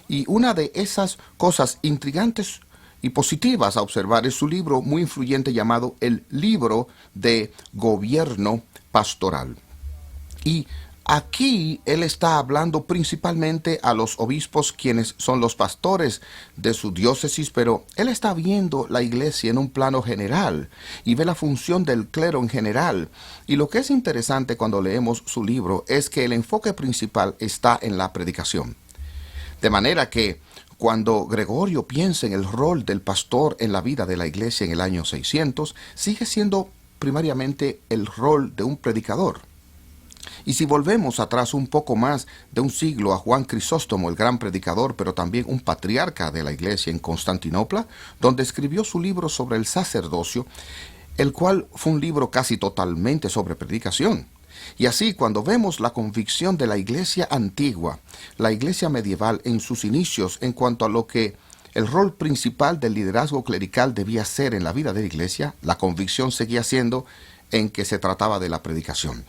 Y una de esas cosas intrigantes y positivas a observar es su libro muy influyente llamado El Libro de Gobierno Pastoral. Y aquí él está hablando principalmente a los obispos, quienes son los pastores de su diócesis, pero él está viendo la iglesia en un plano general y ve la función del clero en general. Y lo que es interesante cuando leemos su libro es que el enfoque principal está en la predicación. De manera que cuando Gregorio piensa en el rol del pastor en la vida de la iglesia en el año 600, sigue siendo primariamente el rol de un predicador. Y si volvemos atrás un poco más de un siglo a Juan Crisóstomo, el gran predicador, pero también un patriarca de la iglesia en Constantinopla, donde escribió su libro sobre el sacerdocio, el cual fue un libro casi totalmente sobre predicación. Y así, cuando vemos la convicción de la iglesia antigua, la iglesia medieval en sus inicios en cuanto a lo que el rol principal del liderazgo clerical debía ser en la vida de la iglesia, la convicción seguía siendo en que se trataba de la predicación.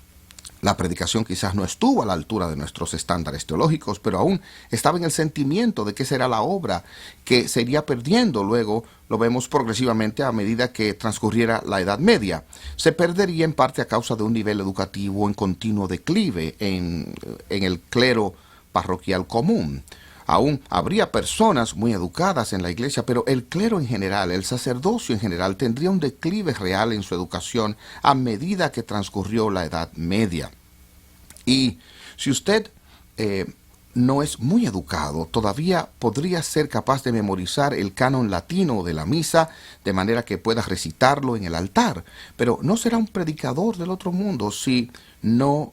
La predicación quizás no estuvo a la altura de nuestros estándares teológicos, pero aún estaba en el sentimiento de que esa era la obra que se iría perdiendo. Luego lo vemos progresivamente a medida que transcurriera la Edad Media. Se perdería en parte a causa de un nivel educativo en continuo declive en el clero parroquial común. Aún habría personas muy educadas en la iglesia, pero el clero en general, el sacerdocio en general, tendría un declive real en su educación a medida que transcurrió la Edad Media. Y si usted no es muy educado, todavía podría ser capaz de memorizar el canon latino de la misa, de manera que pueda recitarlo en el altar, pero no será un predicador del otro mundo si no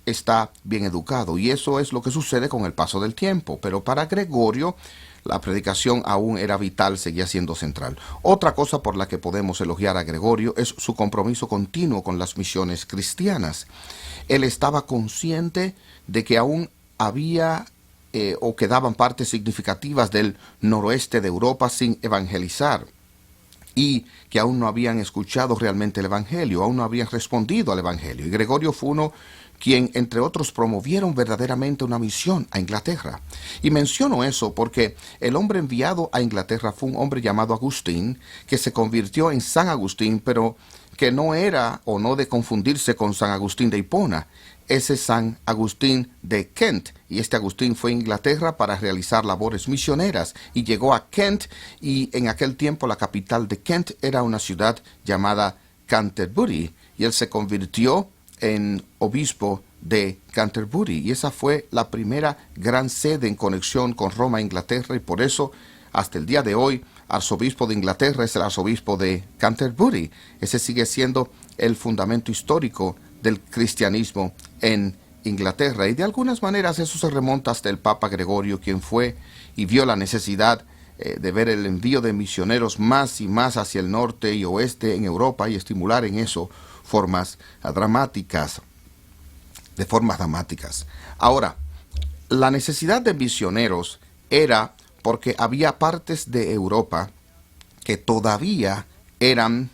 está bien educado, y eso es lo que sucede con el paso del tiempo. Pero para Gregorio la predicación aún era vital, seguía siendo central. Otra cosa por la que podemos elogiar a Gregorio es su compromiso continuo con las misiones cristianas. Él estaba consciente de que aún había o quedaban partes significativas del noroeste de Europa sin evangelizar, y que aún no habían escuchado realmente el Evangelio, aún no habían respondido al Evangelio. Y Gregorio fue uno quien, entre otros, promovieron verdaderamente una misión a Inglaterra. Y menciono eso porque el hombre enviado a Inglaterra fue un hombre llamado Agustín, que se convirtió en San Agustín, pero que no era o no de confundirse con San Agustín de Hipona. Ese es San Agustín de Kent, y este Agustín fue a Inglaterra para realizar labores misioneras, y llegó a Kent, y en aquel tiempo la capital de Kent era una ciudad llamada Canterbury, y él se convirtió en obispo de Canterbury, y esa fue la primera gran sede en conexión con Roma e Inglaterra, y por eso hasta el día de hoy arzobispo de Inglaterra es el arzobispo de Canterbury. Ese sigue siendo el fundamento histórico del cristianismo en Inglaterra, y de algunas maneras eso se remonta hasta el Papa Gregorio, quien fue y vio la necesidad de ver el envío de misioneros más y más hacia el norte y oeste en Europa, y estimular en eso formas dramáticas. Ahora, la necesidad de misioneros era porque había partes de Europa que todavía eran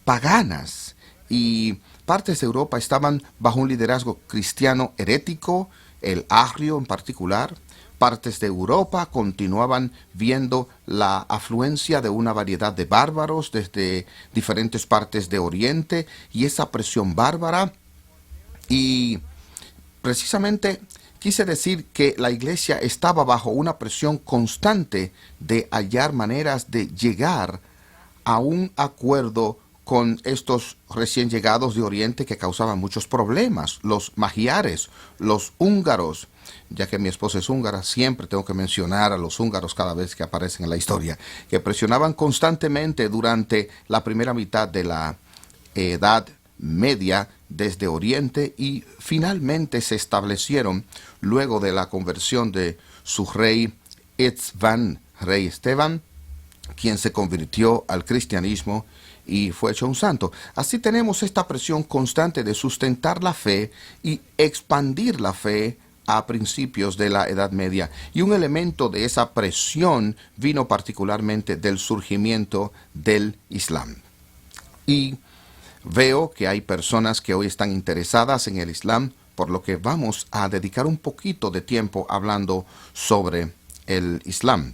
paganas, y partes de Europa estaban bajo un liderazgo cristiano herético, el agrio en particular. Partes de Europa continuaban viendo la afluencia de una variedad de bárbaros desde diferentes partes de Oriente, y esa presión bárbara. Y precisamente quise decir que la iglesia estaba bajo una presión constante de hallar maneras de llegar a un acuerdo con estos recién llegados de Oriente que causaban muchos problemas. Los magiares, los húngaros, ya que mi esposa es húngara, siempre tengo que mencionar a los húngaros cada vez que aparecen en la historia, que presionaban constantemente durante la primera mitad de la Edad Media desde Oriente, y finalmente se establecieron luego de la conversión de su rey István, rey Esteban, quien se convirtió al cristianismo y fue hecho un santo. Así tenemos esta presión constante de sustentar la fe y expandir la fe a principios de la Edad Media. Y un elemento de esa presión vino particularmente del surgimiento del Islam. Y veo que hay personas que hoy están interesadas en el Islam, por lo que vamos a dedicar un poquito de tiempo hablando sobre el Islam.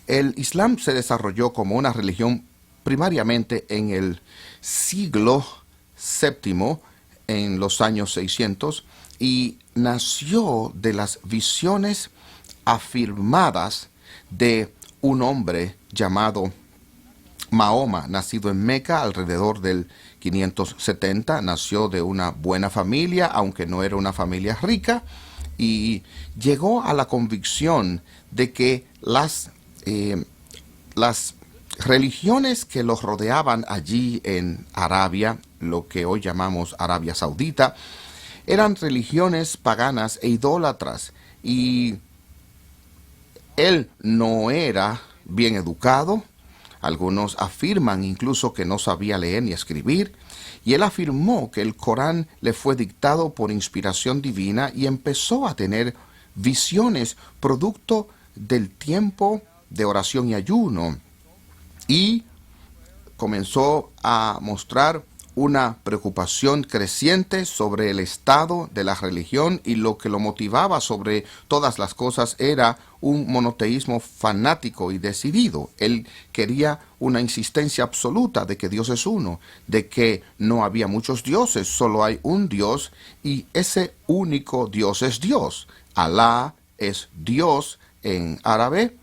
El Islam se desarrolló como una religión primariamente en el siglo VII, en los años 600, y nació de las visiones afirmadas de un hombre llamado Mahoma, nacido en Meca alrededor del 570. Nació de una buena familia, aunque no era una familia rica, y llegó a la convicción de que las religiones que los rodeaban allí en Arabia, lo que hoy llamamos Arabia Saudita, eran religiones paganas e idólatras, y él no era bien educado. Algunos afirman incluso que no sabía leer ni escribir, y él afirmó que el Corán le fue dictado por inspiración divina, y empezó a tener visiones producto del tiempo de oración y ayuno, y comenzó a mostrar una preocupación creciente sobre el estado de la religión, y lo que lo motivaba sobre todas las cosas era un monoteísmo fanático y decidido. Él quería una insistencia absoluta de que Dios es uno, de que no había muchos dioses, solo hay un Dios, y ese único Dios es Dios. Alá es Dios en árabe.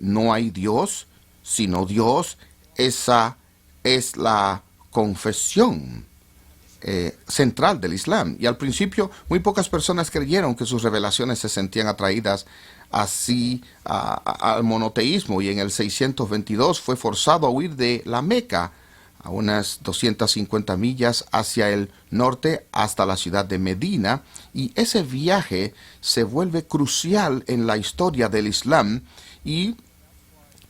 No hay Dios sino Dios. Esa es la confesión central del Islam. Y al principio muy pocas personas creyeron que sus revelaciones se sentían atraídas así al monoteísmo, y en el 622 fue forzado a huir de la Meca a unas 250 millas hacia el norte hasta la ciudad de Medina, y ese viaje se vuelve crucial en la historia del Islam, y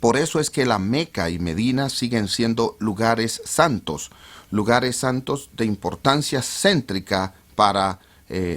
por eso es que la Meca y Medina siguen siendo lugares santos de importancia céntrica para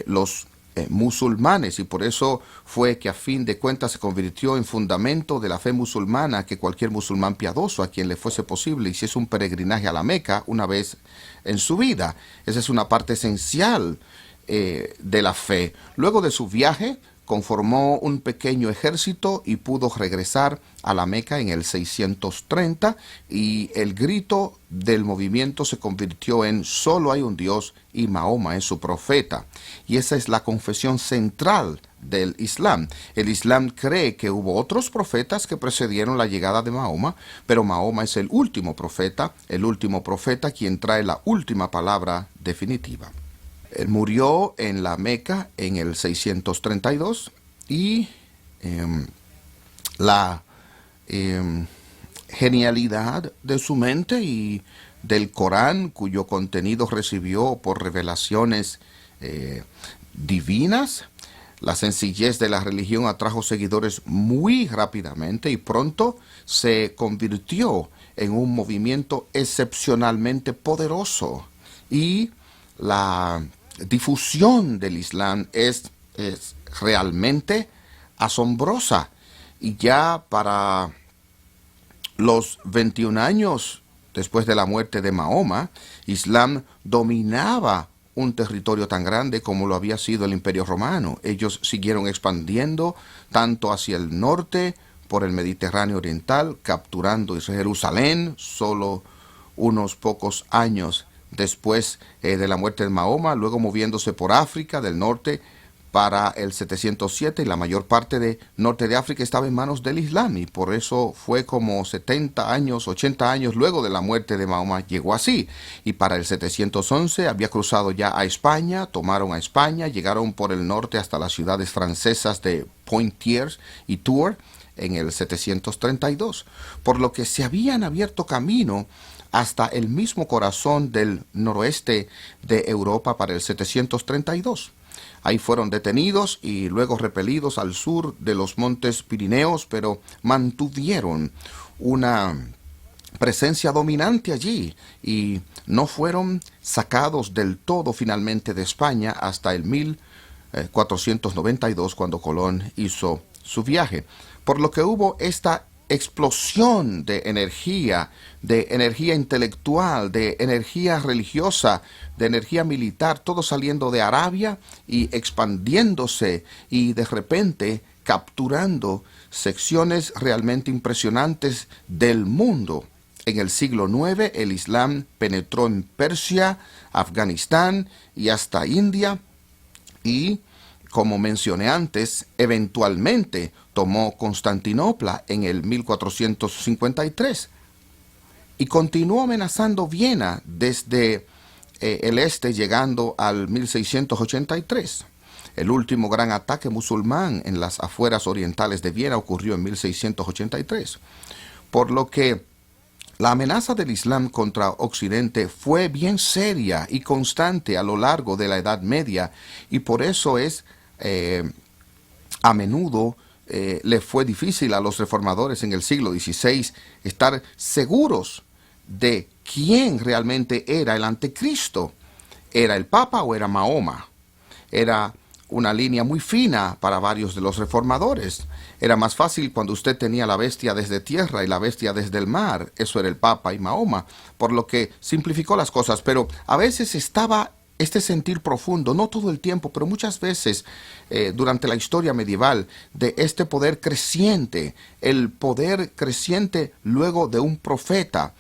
los musulmanes, y por eso fue que a fin de cuentas se convirtió en fundamento de la fe musulmana que cualquier musulmán piadoso a quien le fuese posible hiciese un peregrinaje a la Meca una vez en su vida. Esa es una parte esencial de la fe. Luego de su viaje, conformó un pequeño ejército y pudo regresar a la Meca en el 630, y el grito del movimiento se convirtió en solo hay un Dios y Mahoma es su profeta. Y esa es la confesión central del Islam. El Islam cree que hubo otros profetas que precedieron la llegada de Mahoma, pero Mahoma es el último profeta quien trae la última palabra definitiva. Él murió en la Meca en el 632, y la genialidad de su mente y del Corán, cuyo contenido recibió por revelaciones divinas, la sencillez de la religión atrajo seguidores muy rápidamente, y pronto se convirtió en un movimiento excepcionalmente poderoso, y la difusión del Islam es realmente asombrosa. Y ya para los 21 años después de la muerte de Mahoma, Islam dominaba un territorio tan grande como lo había sido el Imperio Romano. Ellos siguieron expandiendo tanto hacia el norte por el Mediterráneo Oriental, capturando Jerusalén solo unos pocos años después de la muerte de Mahoma, luego moviéndose por África del norte para el 707, y la mayor parte de norte de África estaba en manos del Islam, y por eso fue como 70 años, 80 años luego de la muerte de Mahoma llegó así. Y para el 711 había cruzado ya a España, tomaron a España, llegaron por el norte hasta las ciudades francesas de Poitiers y Tours en el 732, por lo que se habían abierto camino hasta el mismo corazón del noroeste de Europa para el 732. Ahí fueron detenidos y luego repelidos al sur de los montes Pirineos, pero mantuvieron una presencia dominante allí y no fueron sacados del todo finalmente de España hasta el 1492, cuando Colón hizo su viaje. Por lo que hubo esta explosión de energía intelectual, de energía religiosa, de energía militar, todo saliendo de Arabia y expandiéndose y de repente capturando secciones realmente impresionantes del mundo. En el siglo IX el Islam penetró en Persia, Afganistán y hasta India, y como mencioné antes, eventualmente tomó Constantinopla en el 1453 y continuó amenazando Viena desde el este, llegando al 1683. El último gran ataque musulmán en las afueras orientales de Viena ocurrió en 1683, por lo que la amenaza del Islam contra Occidente fue bien seria y constante a lo largo de la Edad Media, y por eso es a menudo le fue difícil a los reformadores en el siglo XVI estar seguros de quién realmente era el anticristo. ¿Era el Papa o era Mahoma? Era una línea muy fina para varios de los reformadores. Era más fácil cuando usted tenía la bestia desde tierra y la bestia desde el mar. Eso era el Papa y Mahoma, por lo que simplificó las cosas. Pero a veces estaba este sentir profundo, no todo el tiempo, pero muchas veces durante la historia medieval, de este poder creciente, el poder creciente luego de un profeta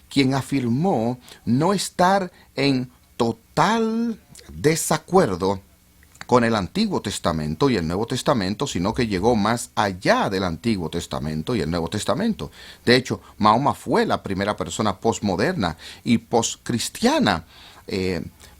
quien afirmó no estar en total desacuerdo con el Antiguo Testamento y el Nuevo Testamento, sino que llegó más allá del Antiguo Testamento y el Nuevo Testamento. De hecho, Mahoma fue la primera persona posmoderna y poscristiana.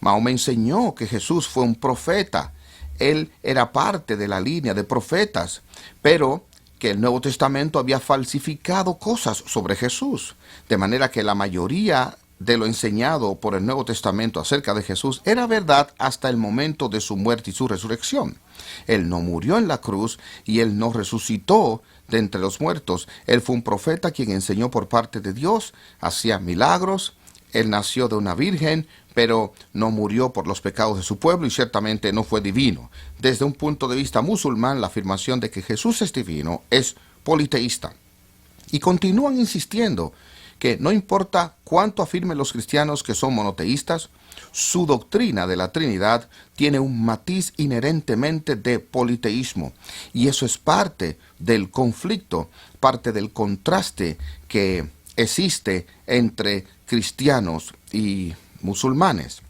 Mahoma enseñó que Jesús fue un profeta. Él era parte de la línea de profetas, pero que el Nuevo Testamento había falsificado cosas sobre Jesús, de manera que la mayoría de lo enseñado por el Nuevo Testamento acerca de Jesús era verdad hasta el momento de su muerte y su resurrección. Él no murió en la cruz y él no resucitó de entre los muertos. Él fue un profeta quien enseñó por parte de Dios, hacía milagros. Él nació de una virgen, pero no murió por los pecados de su pueblo y ciertamente no fue divino. Desde un punto de vista musulmán, la afirmación de que Jesús es divino es politeísta. Y continúan insistiendo que no importa cuánto afirmen los cristianos que son monoteístas, su doctrina de la Trinidad tiene un matiz inherentemente de politeísmo. Y eso es parte del conflicto, parte del contraste que existe entre cristianos y musulmanes.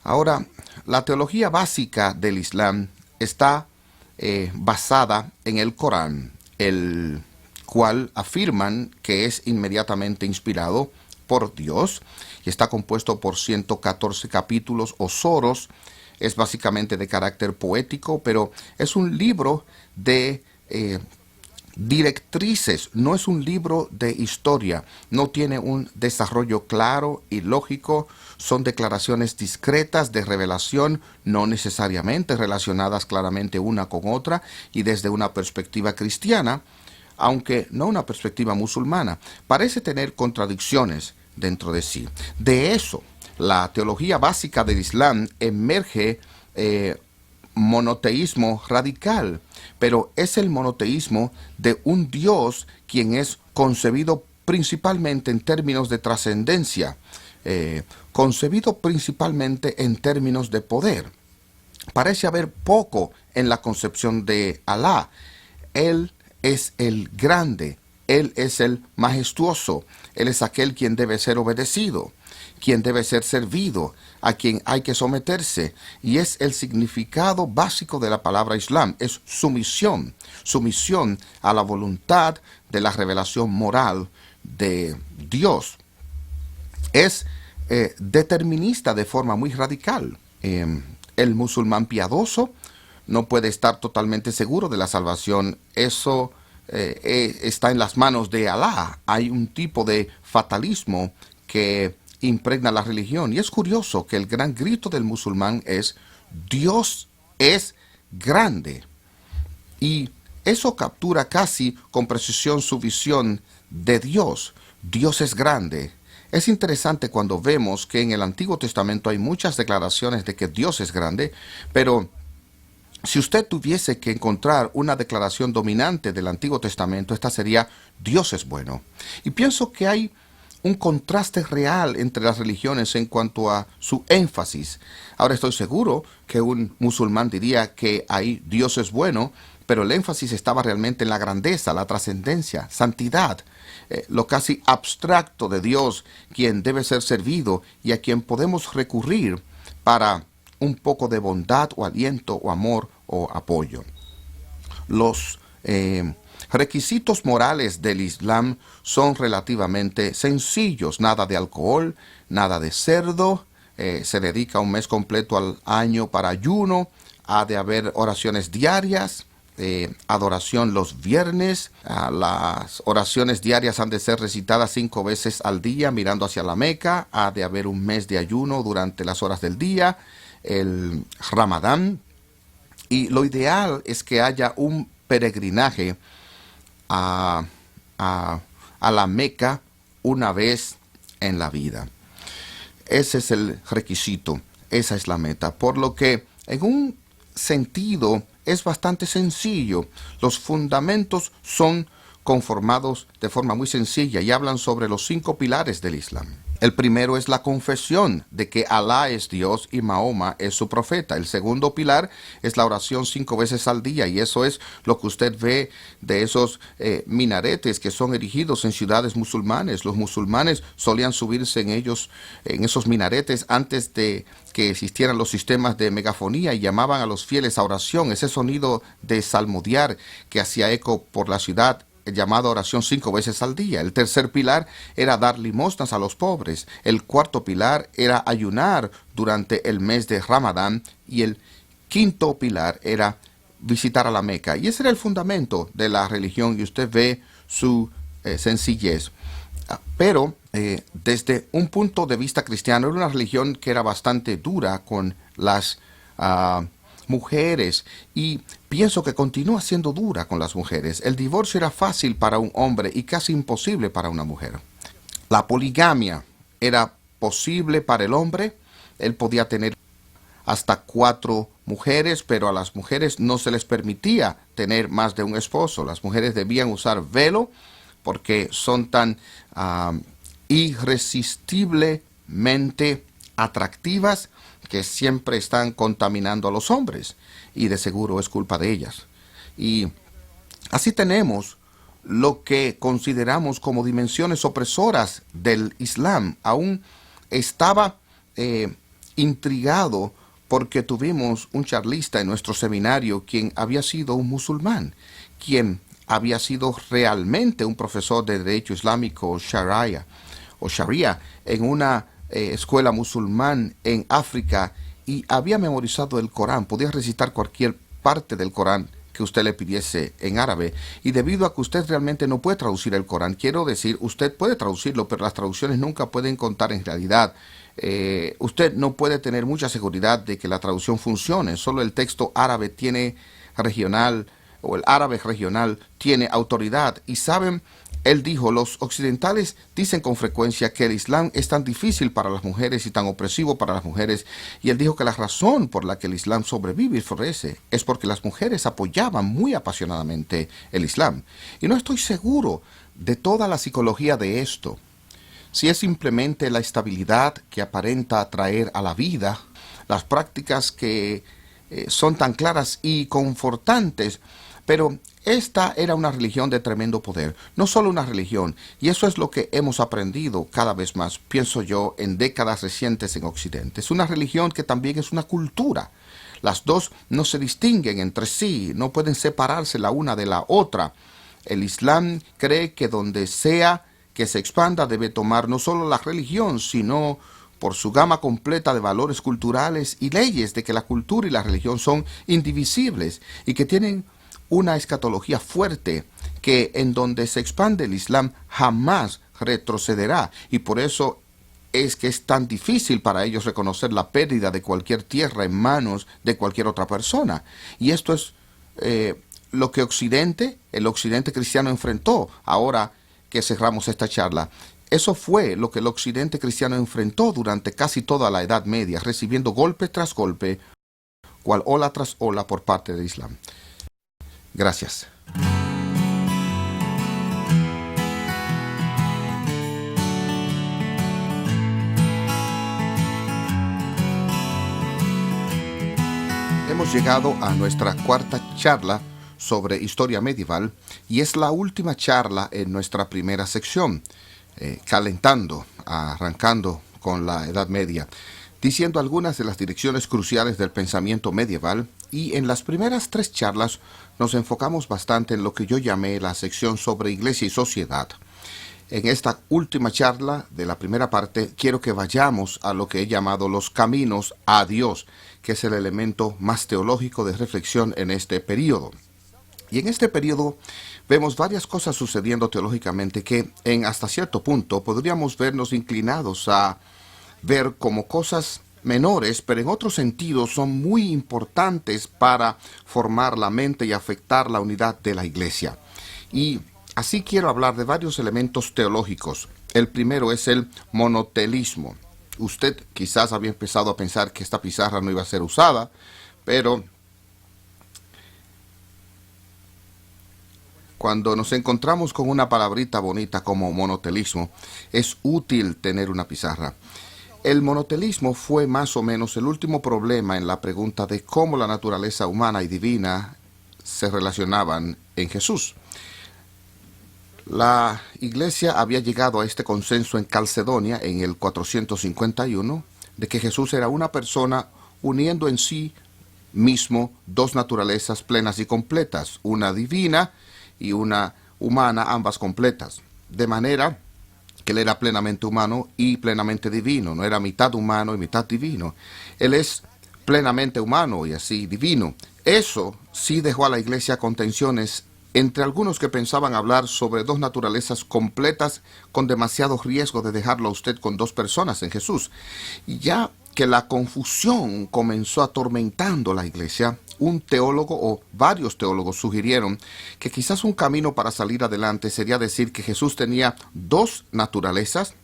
Ahora, la teología básica del Islam está basada en el Corán, el cual afirman que es inmediatamente inspirado por Dios y está compuesto por 114 capítulos o soros. Es básicamente de carácter poético, pero es un libro de directrices, no es un libro de historia, no tiene un desarrollo claro y lógico, son declaraciones discretas de revelación, no necesariamente relacionadas claramente una con otra y desde una perspectiva cristiana, aunque no una perspectiva musulmana. Parece tener contradicciones dentro de sí. De eso, la teología básica del Islam emerge monoteísmo radical, pero es el monoteísmo de un Dios quien es concebido principalmente en términos de trascendencia, concebido principalmente en términos de poder. Parece haber poco en la concepción de Alá. Él es el grande, Él es el majestuoso, Él es aquel quien debe ser obedecido, quien debe ser servido, a quien hay que someterse, y es el significado básico de la palabra Islam, es sumisión, sumisión a la voluntad de la revelación moral de Dios. Es determinista de forma muy radical. El musulmán piadoso no puede estar totalmente seguro de la salvación. Eso está en las manos de Alá. Hay un tipo de fatalismo que impregna la religión. Y es curioso que el gran grito del musulmán es: Dios es grande. Y eso captura casi con precisión su visión de Dios. Dios es grande. Es interesante cuando vemos que en el Antiguo Testamento hay muchas declaraciones de que Dios es grande, pero si usted tuviese que encontrar una declaración dominante del Antiguo Testamento, esta sería: Dios es bueno. Y pienso que hay un contraste real entre las religiones en cuanto a su énfasis. Ahora, estoy seguro que un musulmán diría que ahí Dios es bueno, pero el énfasis estaba realmente en la grandeza, la trascendencia, santidad, lo casi abstracto de Dios, quien debe ser servido y a quien podemos recurrir para un poco de bondad o aliento o amor o apoyo. Los requisitos morales del Islam son relativamente sencillos: nada de alcohol, nada de cerdo, se dedica un mes completo al año para ayuno, ha de haber oraciones diarias, adoración los viernes, las oraciones diarias han de ser recitadas 5 veces al día mirando hacia la Meca, ha de haber un mes de ayuno durante las horas del día, el Ramadán, y lo ideal es que haya un peregrinaje a la Meca una vez en la vida. Ese es el requisito, esa es la meta. Por lo que, en un sentido, es bastante sencillo. Los fundamentos son conformados de forma muy sencilla y hablan sobre los 5 pilares del Islam. El primero es la confesión de que Alá es Dios y Mahoma es su profeta. El segundo pilar es la oración 5 veces al día, y eso es lo que usted ve de esos minaretes que son erigidos en ciudades musulmanes. Los musulmanes solían subirse en ellos, en esos minaretes, antes de que existieran los sistemas de megafonía, y llamaban a los fieles a oración. Ese sonido de salmodiar que hacía eco por la ciudad, llamado oración 5 veces al día. El tercer pilar era dar limosnas a los pobres. El cuarto pilar era ayunar durante el mes de Ramadán. Y el quinto pilar era visitar a la Meca. Y ese era el fundamento de la religión, y usted ve su sencillez. Pero desde un punto de vista cristiano, era una religión que era bastante dura con las mujeres, y pienso que continúa siendo dura con las mujeres. El divorcio era fácil para un hombre y casi imposible para una mujer. La poligamia era posible para el hombre. Él podía tener hasta 4 mujeres, pero a las mujeres no se les permitía tener más de un esposo. Las mujeres debían usar velo porque son tan irresistiblemente atractivas que siempre están contaminando a los hombres, y de seguro es culpa de ellas. Y así tenemos lo que consideramos como dimensiones opresoras del Islam. Aún estaba intrigado porque tuvimos un charlista en nuestro seminario quien había sido un musulmán, quien había sido realmente un profesor de derecho islámico o Sharia en una escuela musulmán en África, y había memorizado el Corán. Podía recitar cualquier parte del Corán que usted le pidiese en árabe, y debido a que usted realmente no puede traducir el Corán, quiero decir, usted puede traducirlo, pero las traducciones nunca pueden contar en realidad. Usted no puede tener mucha seguridad de que la traducción funcione. Solo el texto árabe tiene regional, o el árabe regional tiene autoridad. Y saben, él dijo, los occidentales dicen con frecuencia que el Islam es tan difícil para las mujeres y tan opresivo para las mujeres, y él dijo que la razón por la que el Islam sobrevive y florece es porque las mujeres apoyaban muy apasionadamente el Islam. Y no estoy seguro de toda la psicología de esto, si es simplemente la estabilidad que aparenta atraer a la vida, las prácticas que son tan claras y confortantes, pero esta era una religión de tremendo poder, no solo una religión, y eso es lo que hemos aprendido cada vez más, pienso yo, en décadas recientes en Occidente. Es una religión que también es una cultura. Las dos no se distinguen entre sí, no pueden separarse la una de la otra. El Islam cree que donde sea que se expanda debe tomar no solo la religión, sino por su gama completa de valores culturales y leyes, de que la cultura y la religión son indivisibles y que tienen una escatología fuerte, que en donde se expande el Islam jamás retrocederá, y por eso es que es tan difícil para ellos reconocer la pérdida de cualquier tierra en manos de cualquier otra persona. Y esto es lo que el occidente cristiano enfrentó. Ahora que cerramos esta charla, eso fue lo que el occidente cristiano enfrentó durante casi toda la Edad Media, recibiendo golpe tras golpe, cual ola tras ola por parte del Islam. Gracias. Hemos llegado a nuestra cuarta charla sobre historia medieval, y es la última charla en nuestra primera sección, arrancando con la Edad Media, diciendo algunas de las direcciones cruciales del pensamiento medieval, y en las primeras 3 charlas nos enfocamos bastante en lo que yo llamé la sección sobre iglesia y sociedad. En esta última charla de la primera parte quiero que vayamos a lo que he llamado los caminos a Dios, que es el elemento más teológico de reflexión en este periodo. Y en este periodo vemos varias cosas sucediendo teológicamente que hasta cierto punto podríamos vernos inclinados a ver como cosas menores, pero en otro sentido son muy importantes para formar la mente y afectar la unidad de la iglesia. Y así quiero hablar de varios elementos teológicos. El primero es el monotelismo. Usted quizás había empezado a pensar que esta pizarra no iba a ser usada, pero cuando nos encontramos con una palabrita bonita como monotelismo, es útil tener una pizarra. El monotelismo fue más o menos el último problema en la pregunta de cómo la naturaleza humana y divina se relacionaban en Jesús. La iglesia había llegado a este consenso en Calcedonia en el 451 de que Jesús era una persona uniendo en sí mismo dos naturalezas plenas y completas, una divina y una humana, ambas completas, de manera que él era plenamente humano y plenamente divino, no era mitad humano y mitad divino. Él es plenamente humano y así divino. Eso sí dejó a la iglesia con tensiones entre algunos que pensaban hablar sobre dos naturalezas completas con demasiado riesgo de dejarlo a usted con dos personas en Jesús. Y ya que la confusión comenzó atormentando la iglesia, un teólogo o varios teólogos sugirieron que quizás un camino para salir adelante sería decir que Jesús tenía dos naturalezas,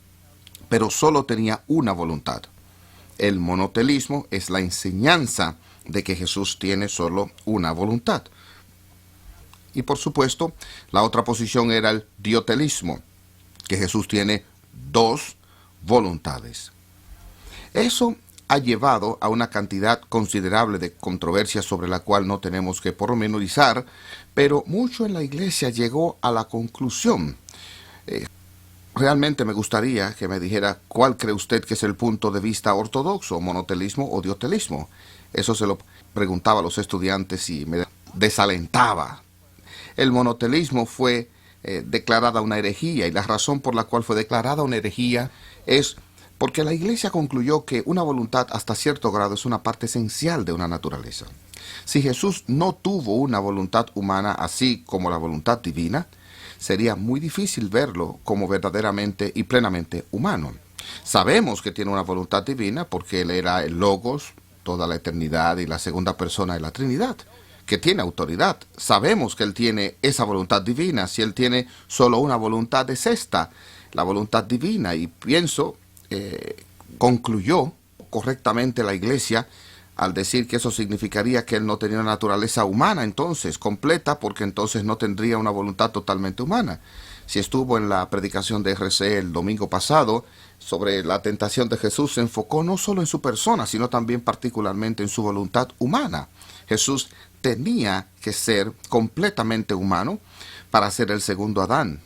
pero solo tenía una voluntad. El monotelismo es la enseñanza de que Jesús tiene solo una voluntad. Y por supuesto, la otra posición era el diotelismo, que Jesús tiene dos voluntades. Eso ha llevado a una cantidad considerable de controversias sobre la cual no tenemos que pormenorizar, pero mucho en la iglesia llegó a la conclusión. Realmente me gustaría que me dijera cuál cree usted que es el punto de vista ortodoxo, monotelismo o diotelismo. Eso se lo preguntaba a los estudiantes y me desalentaba. El monotelismo fue declarada una herejía, y la razón por la cual fue declarada una herejía es porque la iglesia concluyó que una voluntad hasta cierto grado es una parte esencial de una naturaleza. Si Jesús no tuvo una voluntad humana así como la voluntad divina, sería muy difícil verlo como verdaderamente y plenamente humano. Sabemos que tiene una voluntad divina porque Él era el Logos, toda la eternidad y la segunda persona de la Trinidad, que tiene autoridad. Sabemos que Él tiene esa voluntad divina. Si Él tiene solo una voluntad, es esta, la voluntad divina. Y pienso, concluyó correctamente la iglesia al decir que eso significaría que Él no tenía una naturaleza humana entonces, completa, porque entonces no tendría una voluntad totalmente humana. Si estuvo en la predicación de RC el domingo pasado sobre la tentación de Jesús, se enfocó no solo en su persona, sino también particularmente en su voluntad humana. Jesús tenía que ser completamente humano para ser el segundo Adán.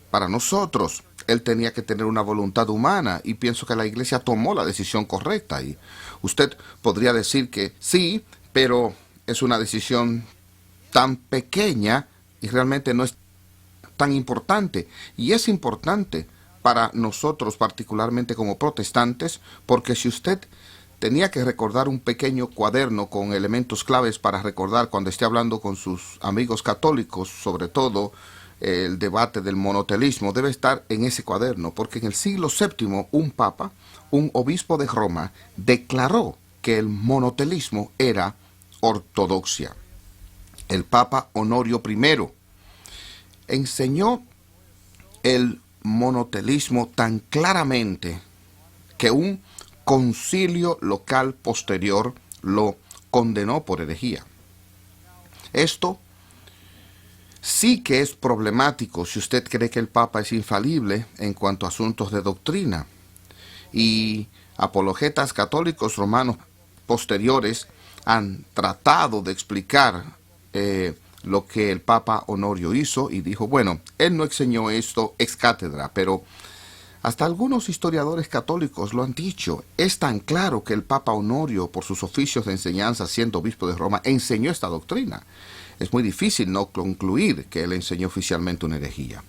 Para nosotros, Él tenía que tener una voluntad humana, y pienso que la iglesia tomó la decisión correcta. Y usted podría decir que sí, pero es una decisión tan pequeña y realmente no es tan importante. Y es importante para nosotros, particularmente como protestantes, porque si usted tenía que recordar un pequeño cuaderno con elementos claves para recordar cuando esté hablando con sus amigos católicos, sobre todo el debate del monotelismo, debe estar en ese cuaderno, porque en el siglo VII un papa, un obispo de Roma, declaró que el monotelismo era ortodoxia. El papa Honorio I enseñó el monotelismo tan claramente que un concilio local posterior lo condenó por herejía. Esto sí que es problemático si usted cree que el Papa es infalible en cuanto a asuntos de doctrina. Y apologetas católicos romanos posteriores han tratado de explicar lo que el Papa Honorio hizo, y dijo, bueno, él no enseñó esto ex cátedra, pero hasta algunos historiadores católicos lo han dicho. Es tan claro que el Papa Honorio, por sus oficios de enseñanza siendo obispo de Roma, enseñó esta doctrina. Es muy difícil no concluir que él enseñó oficialmente una herejía.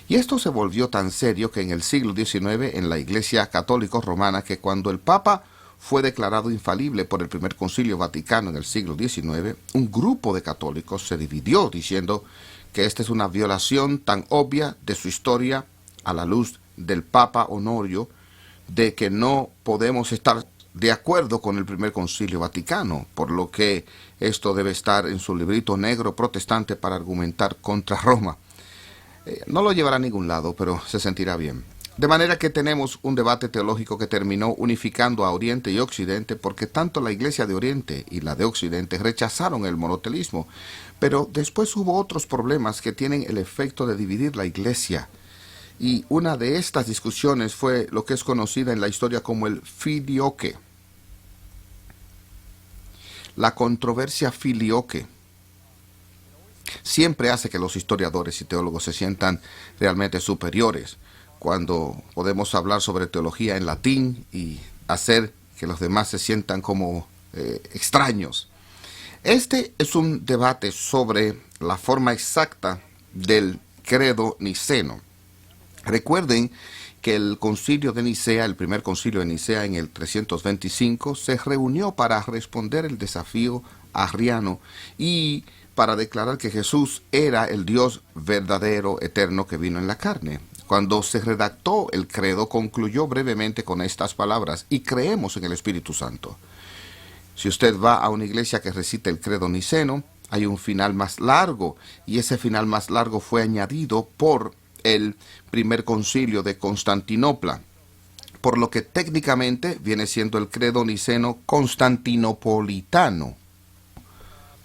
Y esto se volvió tan serio que en el siglo XIX, en la Iglesia Católica Romana, que cuando el Papa fue declarado infalible por el primer Concilio Vaticano en el siglo XIX, un grupo de católicos se dividió diciendo que esta es una violación tan obvia de su historia a la luz del Papa Honorio, de que no podemos estar de acuerdo con el primer Concilio Vaticano, por lo que esto debe estar en su librito negro protestante para argumentar contra Roma. No lo llevará a ningún lado, pero se sentirá bien. De manera que tenemos un debate teológico que terminó unificando a Oriente y Occidente, porque tanto la Iglesia de Oriente y la de Occidente rechazaron el monotelismo, pero después hubo otros problemas que tienen el efecto de dividir la Iglesia. Y una de estas discusiones fue lo que es conocida en la historia como el filioque. La controversia filioque siempre hace que los historiadores y teólogos se sientan realmente superiores cuando podemos hablar sobre teología en latín y hacer que los demás se sientan como extraños. Este es un debate sobre la forma exacta del credo niceno. Recuerden que el concilio de Nicea, el primer concilio de Nicea en el 325, se reunió para responder el desafío arriano y para declarar que Jesús era el Dios verdadero, eterno, que vino en la carne. Cuando se redactó el credo, concluyó brevemente con estas palabras: y creemos en el Espíritu Santo. Si usted va a una iglesia que recita el credo niceno, hay un final más largo, y ese final más largo fue añadido por el primer concilio de Constantinopla, por lo que técnicamente viene siendo el credo niceno constantinopolitano,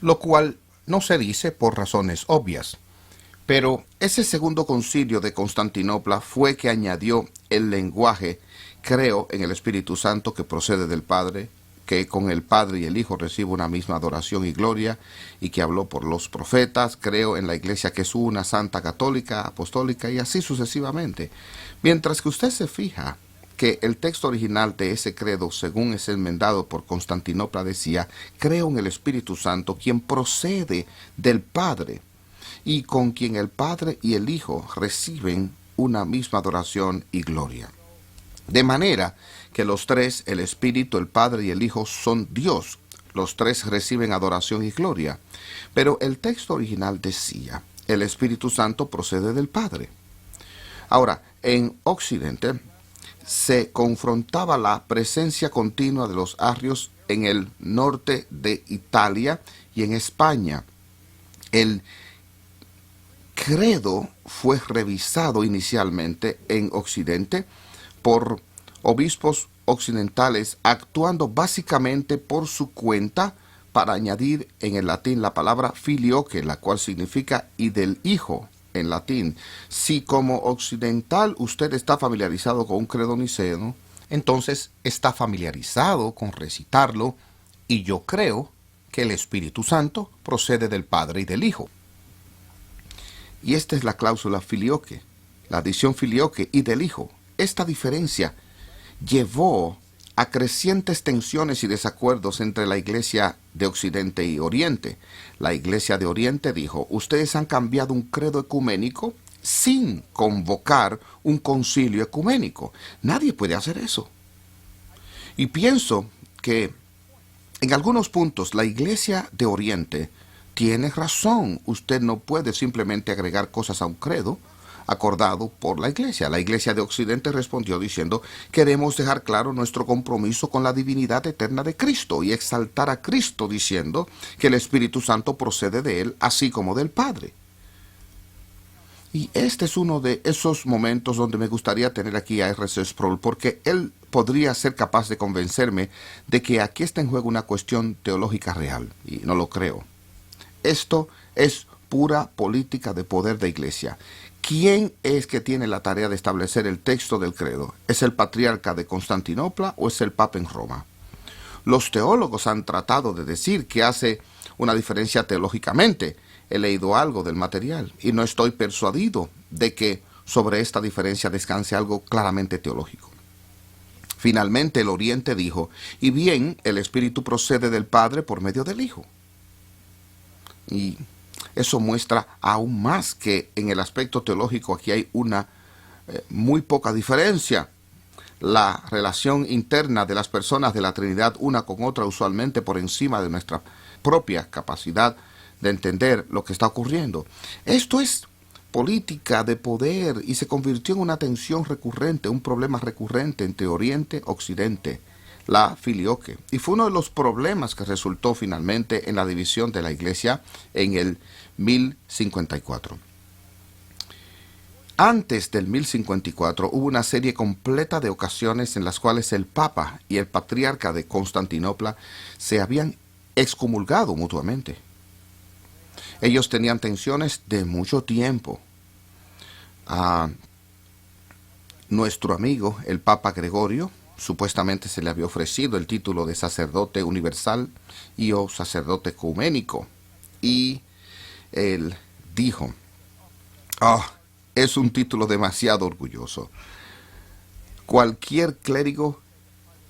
lo cual no se dice por razones obvias. Pero ese segundo concilio de Constantinopla fue que añadió el lenguaje: creo en el Espíritu Santo que procede del Padre, que con el Padre y el Hijo recibe una misma adoración y gloria, y que habló por los profetas. Creo en la Iglesia que es una, santa, católica, apostólica, y así sucesivamente. Mientras que usted se fija que el texto original de ese credo, según es enmendado por Constantinopla, decía: creo en el Espíritu Santo, quien procede del Padre, y con quien el Padre y el Hijo reciben una misma adoración y gloria. De manera que los tres, el Espíritu, el Padre y el Hijo, son Dios. Los tres reciben adoración y gloria. Pero el texto original decía: el Espíritu Santo procede del Padre. Ahora, en Occidente se confrontaba la presencia continua de los arrios en el norte de Italia y en España. El credo fue revisado inicialmente en Occidente por obispos occidentales, actuando básicamente por su cuenta para añadir en el latín la palabra filioque, la cual significa y del hijo en latín. Si como occidental usted está familiarizado con un credo niceno, entonces está familiarizado con recitarlo: y yo creo que el Espíritu Santo procede del Padre y del Hijo. Y esta es la cláusula filioque, la adición filioque y del Hijo. Esta diferencia llevó a crecientes tensiones y desacuerdos entre la Iglesia de Occidente y Oriente. La Iglesia de Oriente dijo: ustedes han cambiado un credo ecuménico sin convocar un concilio ecuménico. Nadie puede hacer eso. Y pienso que en algunos puntos la Iglesia de Oriente tiene razón. Usted no puede simplemente agregar cosas a un credo acordado por la Iglesia. La Iglesia de Occidente respondió diciendo: queremos dejar claro nuestro compromiso con la divinidad eterna de Cristo y exaltar a Cristo, diciendo que el Espíritu Santo procede de Él, así como del Padre. Y este es uno de esos momentos donde me gustaría tener aquí a R.C. Sproul, porque él podría ser capaz de convencerme de que aquí está en juego una cuestión teológica real, y no lo creo. Esto es pura política de poder de iglesia. ¿Quién es que tiene la tarea de establecer el texto del credo? ¿Es el patriarca de Constantinopla o es el papa en Roma? Los teólogos han tratado de decir que hace una diferencia teológicamente. He leído algo del material y no estoy persuadido de que sobre esta diferencia descanse algo claramente teológico. Finalmente el Oriente dijo: y bien, el Espíritu procede del Padre por medio del Hijo. Y eso muestra aún más que en el aspecto teológico aquí hay una muy poca diferencia. La relación interna de las personas de la Trinidad una con otra usualmente por encima de nuestra propia capacidad de entender lo que está ocurriendo. Esto es política de poder y se convirtió en una tensión recurrente, un problema recurrente entre Oriente y Occidente, la filioque. Y fue uno de los problemas que resultó finalmente en la división de la Iglesia en el 1054. Antes del 1054 hubo una serie completa de ocasiones en las cuales el Papa y el Patriarca de Constantinopla se habían excomulgado mutuamente. Ellos tenían tensiones de mucho tiempo. A nuestro amigo, el Papa Gregorio, supuestamente se le había ofrecido el título de sacerdote universal y o sacerdote ecuménico. Y él dijo, "Ah, es un título demasiado orgulloso. Cualquier clérigo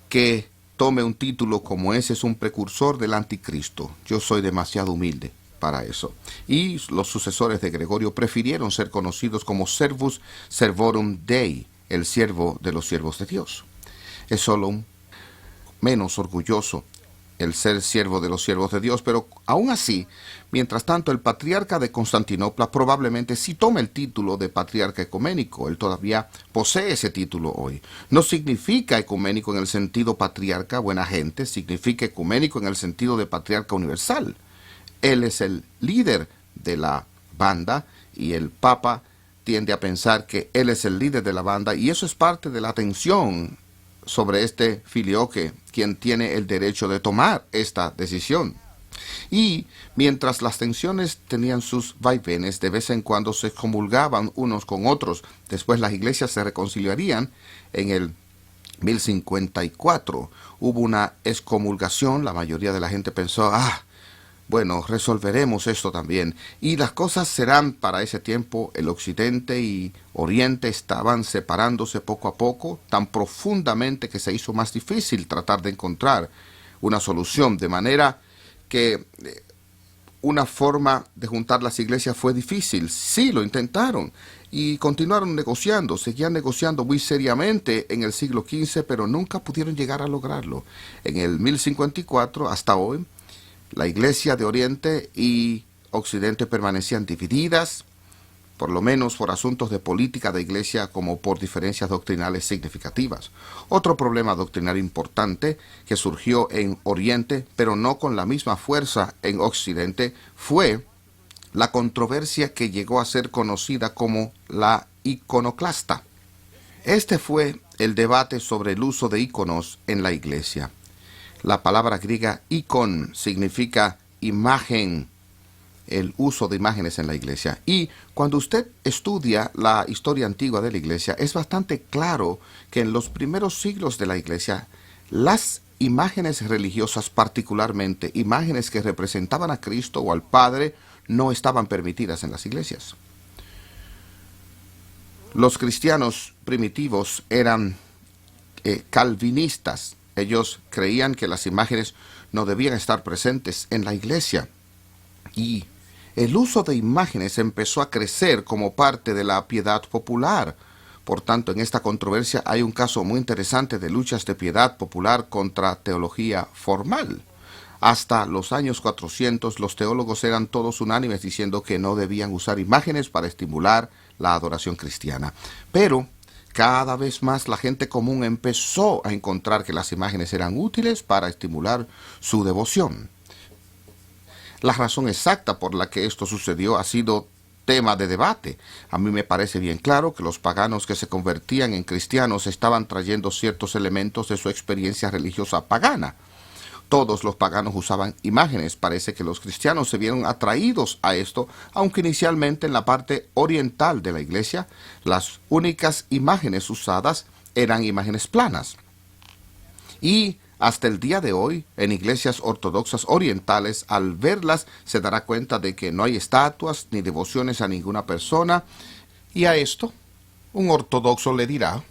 que tome un título como ese es un precursor del anticristo. Yo soy demasiado humilde para eso." Y los sucesores de Gregorio prefirieron ser conocidos como Servus Servorum Dei, el siervo de los siervos de Dios. Es solo un menos orgulloso el ser siervo de los siervos de Dios, pero aún así, mientras tanto, el patriarca de Constantinopla probablemente sí toma el título de patriarca ecuménico. Él todavía posee ese título hoy. No significa ecuménico en el sentido patriarca, buena gente, significa ecuménico en el sentido de patriarca universal. Él es el líder de la banda y el Papa tiende a pensar que él es el líder de la banda, y eso es parte de la tensión sobre este filioque, quien tiene el derecho de tomar esta decisión. Y mientras las tensiones tenían sus vaivenes, de vez en cuando se excomulgaban unos con otros. Después las iglesias se reconciliarían. En el 1054 hubo una excomulgación. La mayoría de la gente pensó, bueno, resolveremos esto también. Y las cosas serán para ese tiempo. El occidente y oriente estaban separándose poco a poco, tan profundamente que se hizo más difícil tratar de encontrar una solución. De manera que una forma de juntar las iglesias fue difícil. Sí, lo intentaron y continuaron negociando, seguían negociando muy seriamente en el siglo XV, pero nunca pudieron llegar a lograrlo. En el 1054 hasta hoy, la iglesia de Oriente y Occidente permanecían divididas, por lo menos por asuntos de política de iglesia como por diferencias doctrinales significativas. Otro problema doctrinal importante que surgió en Oriente, pero no con la misma fuerza en Occidente, fue la controversia que llegó a ser conocida como la iconoclasta. Este fue el debate sobre el uso de íconos en la iglesia. La palabra griega icon significa imagen, el uso de imágenes en la iglesia. Y cuando usted estudia la historia antigua de la iglesia, es bastante claro que en los primeros siglos de la iglesia, las imágenes religiosas, particularmente imágenes que representaban a Cristo o al Padre, no estaban permitidas en las iglesias. Los cristianos primitivos eran calvinistas. Ellos creían que las imágenes no debían estar presentes en la iglesia. Y el uso de imágenes empezó a crecer como parte de la piedad popular. Por tanto, en esta controversia hay un caso muy interesante de luchas de piedad popular contra teología formal. Hasta los años 400, los teólogos eran todos unánimes diciendo que no debían usar imágenes para estimular la adoración cristiana. Pero cada vez más la gente común empezó a encontrar que las imágenes eran útiles para estimular su devoción. La razón exacta por la que esto sucedió ha sido tema de debate. A mí me parece bien claro que los paganos que se convertían en cristianos estaban trayendo ciertos elementos de su experiencia religiosa pagana. Todos los paganos usaban imágenes. Parece que los cristianos se vieron atraídos a esto, aunque inicialmente en la parte oriental de la iglesia, las únicas imágenes usadas eran imágenes planas. Y hasta el día de hoy, en iglesias ortodoxas orientales, al verlas se dará cuenta de que no hay estatuas ni devociones a ninguna persona. Y a esto, un ortodoxo le dirá,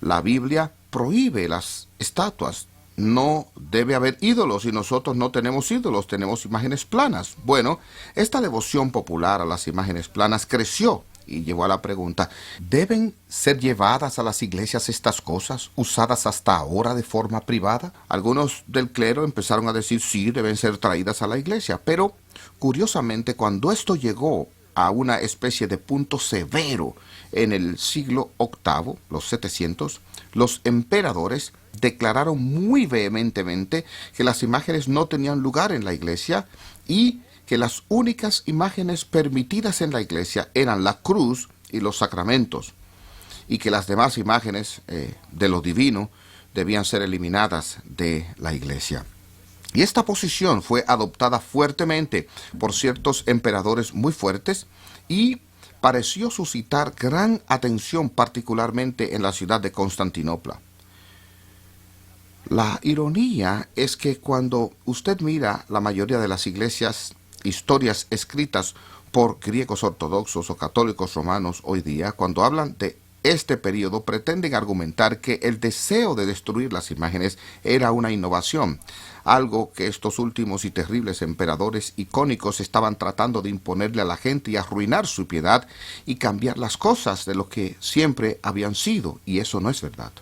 la Biblia prohíbe las estatuas. No debe haber ídolos y nosotros no tenemos ídolos, tenemos imágenes planas. Bueno, esta devoción popular a las imágenes planas creció y llevó a la pregunta, ¿deben ser llevadas a las iglesias estas cosas, usadas hasta ahora de forma privada? Algunos del clero empezaron a decir sí, deben ser traídas a la iglesia, pero curiosamente cuando esto llegó a una especie de punto severo en el siglo VIII, los 700, los emperadores declararon muy vehementemente que las imágenes no tenían lugar en la iglesia y que las únicas imágenes permitidas en la iglesia eran la cruz y los sacramentos, y que las demás imágenes de lo divino debían ser eliminadas de la iglesia. Y esta posición fue adoptada fuertemente por ciertos emperadores muy fuertes y pareció suscitar gran atención, particularmente en la ciudad de Constantinopla. La ironía es que cuando usted mira la mayoría de las historias escritas por griegos ortodoxos o católicos romanos hoy día, cuando hablan de este periodo, pretenden argumentar que el deseo de destruir las imágenes era una innovación, algo que estos últimos y terribles emperadores icónicos estaban tratando de imponerle a la gente y arruinar su piedad y cambiar las cosas de lo que siempre habían sido, y eso no es verdad.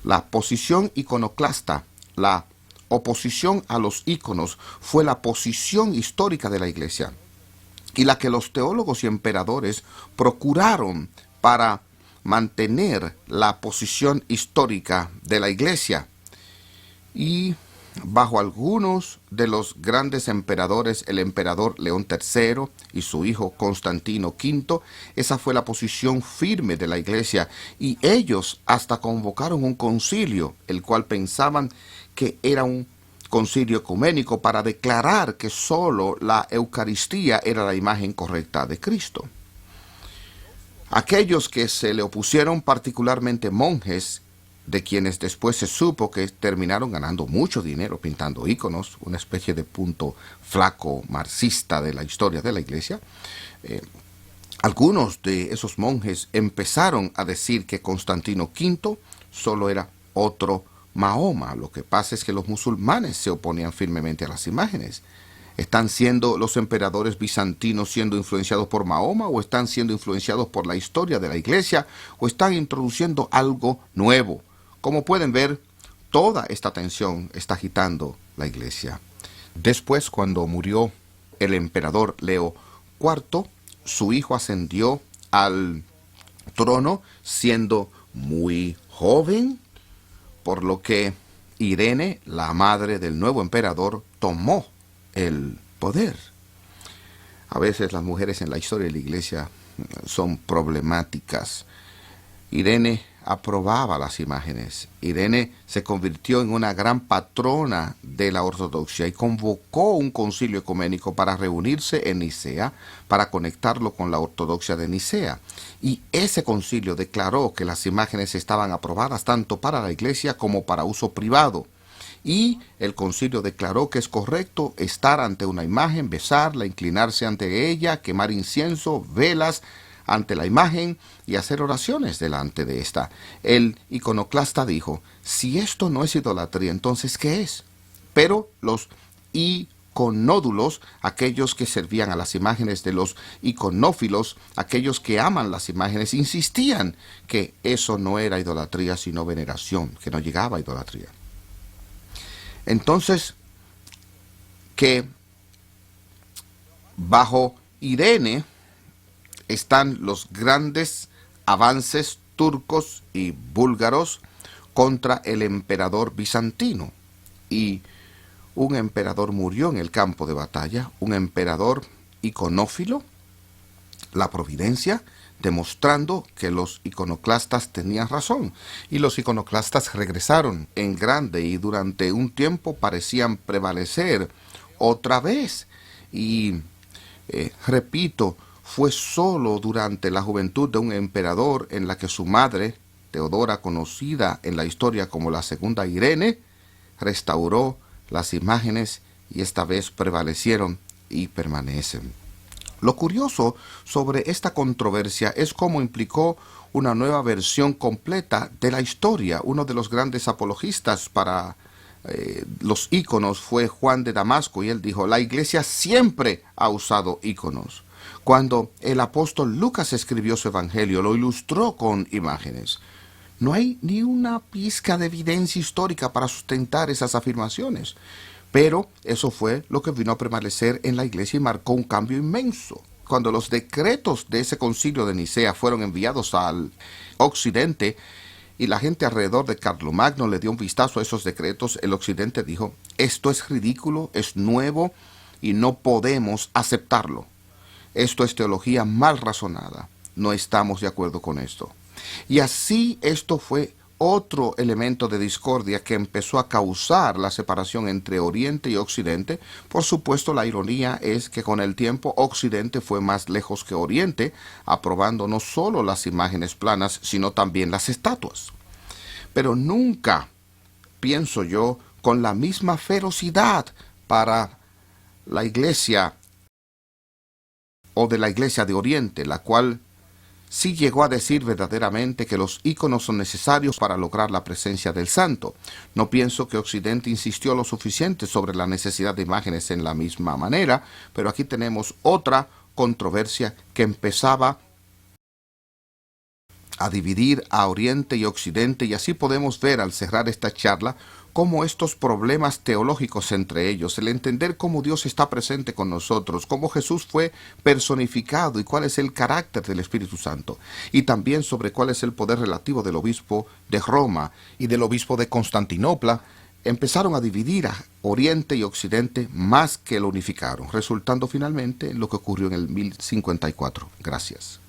La posición iconoclasta, la oposición a los íconos, fue la posición histórica de la Iglesia y la que los teólogos y emperadores procuraron para mantener la posición histórica de la Iglesia. Y bajo algunos de los grandes emperadores, el emperador León III y su hijo Constantino V, esa fue la posición firme de la Iglesia, y ellos hasta convocaron un concilio, el cual pensaban que era un concilio ecuménico para declarar que sólo la Eucaristía era la imagen correcta de Cristo. Aquellos que se le opusieron, particularmente monjes, de quienes después se supo que terminaron ganando mucho dinero pintando íconos, una especie de punto flaco marxista de la historia de la Iglesia. Algunos de esos monjes empezaron a decir que Constantino V solo era otro Mahoma. Lo que pasa es que los musulmanes se oponían firmemente a las imágenes. ¿Están siendo los emperadores bizantinos siendo influenciados por Mahoma, o están siendo influenciados por la historia de la Iglesia, o están introduciendo algo nuevo? Como pueden ver, toda esta tensión está agitando la Iglesia. Después, cuando murió el emperador Leo IV, su hijo ascendió al trono siendo muy joven, por lo que Irene, la madre del nuevo emperador, tomó el poder. A veces las mujeres en la historia de la Iglesia son problemáticas. Irene aprobaba las imágenes. Irene se convirtió en una gran patrona de la ortodoxia y convocó un concilio ecuménico para reunirse en Nicea, para conectarlo con la ortodoxia de Nicea. Y ese concilio declaró que las imágenes estaban aprobadas tanto para la Iglesia como para uso privado. Y el concilio declaró que es correcto estar ante una imagen, besarla, inclinarse ante ella, quemar incienso, velas ante la imagen y hacer oraciones delante de esta. El iconoclasta dijo, si esto no es idolatría, entonces ¿qué es? Pero los iconódulos, aquellos que servían a las imágenes de los iconófilos, aquellos que aman las imágenes, insistían que eso no era idolatría, sino veneración, que no llegaba a idolatría. Entonces, que bajo Irene están los grandes avances turcos y búlgaros contra el emperador bizantino. Y un emperador murió en el campo de batalla, un emperador iconófilo, la providencia, demostrando que los iconoclastas tenían razón. Y los iconoclastas regresaron en grande y durante un tiempo parecían prevalecer otra vez. Y repito, fue solo durante la juventud de un emperador en la que su madre, Teodora, conocida en la historia como la segunda Irene, restauró las imágenes y esta vez prevalecieron y permanecen. Lo curioso sobre esta controversia es cómo implicó una nueva versión completa de la historia. Uno de los grandes apologistas para los íconos fue Juan de Damasco, y él dijo, la Iglesia siempre ha usado íconos. Cuando el apóstol Lucas escribió su evangelio, lo ilustró con imágenes. No hay ni una pizca de evidencia histórica para sustentar esas afirmaciones. Pero eso fue lo que vino a prevalecer en la Iglesia y marcó un cambio inmenso. Cuando los decretos de ese concilio de Nicea fueron enviados al occidente y la gente alrededor de Carlomagno le dio un vistazo a esos decretos, el occidente dijo, esto es ridículo, es nuevo y no podemos aceptarlo. Esto es teología mal razonada. no estamos de acuerdo con esto. Y así esto fue otro elemento de discordia que empezó a causar la separación entre Oriente y Occidente. Por supuesto, la ironía es que con el tiempo Occidente fue más lejos que Oriente, aprobando no solo las imágenes planas, sino también las estatuas. Pero nunca, pienso yo, con la misma ferocidad para la iglesia o de la iglesia de Oriente, la cual sí llegó a decir verdaderamente que los íconos son necesarios para lograr la presencia del santo. No pienso que Occidente insistió lo suficiente sobre la necesidad de imágenes en la misma manera, pero aquí tenemos otra controversia que empezaba a dividir a Oriente y Occidente, y así podemos ver al cerrar esta charla cómo estos problemas teológicos entre ellos, el entender cómo Dios está presente con nosotros, cómo Jesús fue personificado y cuál es el carácter del Espíritu Santo, y también sobre cuál es el poder relativo del obispo de Roma y del obispo de Constantinopla, empezaron a dividir a Oriente y Occidente más que lo unificaron, resultando finalmente en lo que ocurrió en el 1054. Gracias.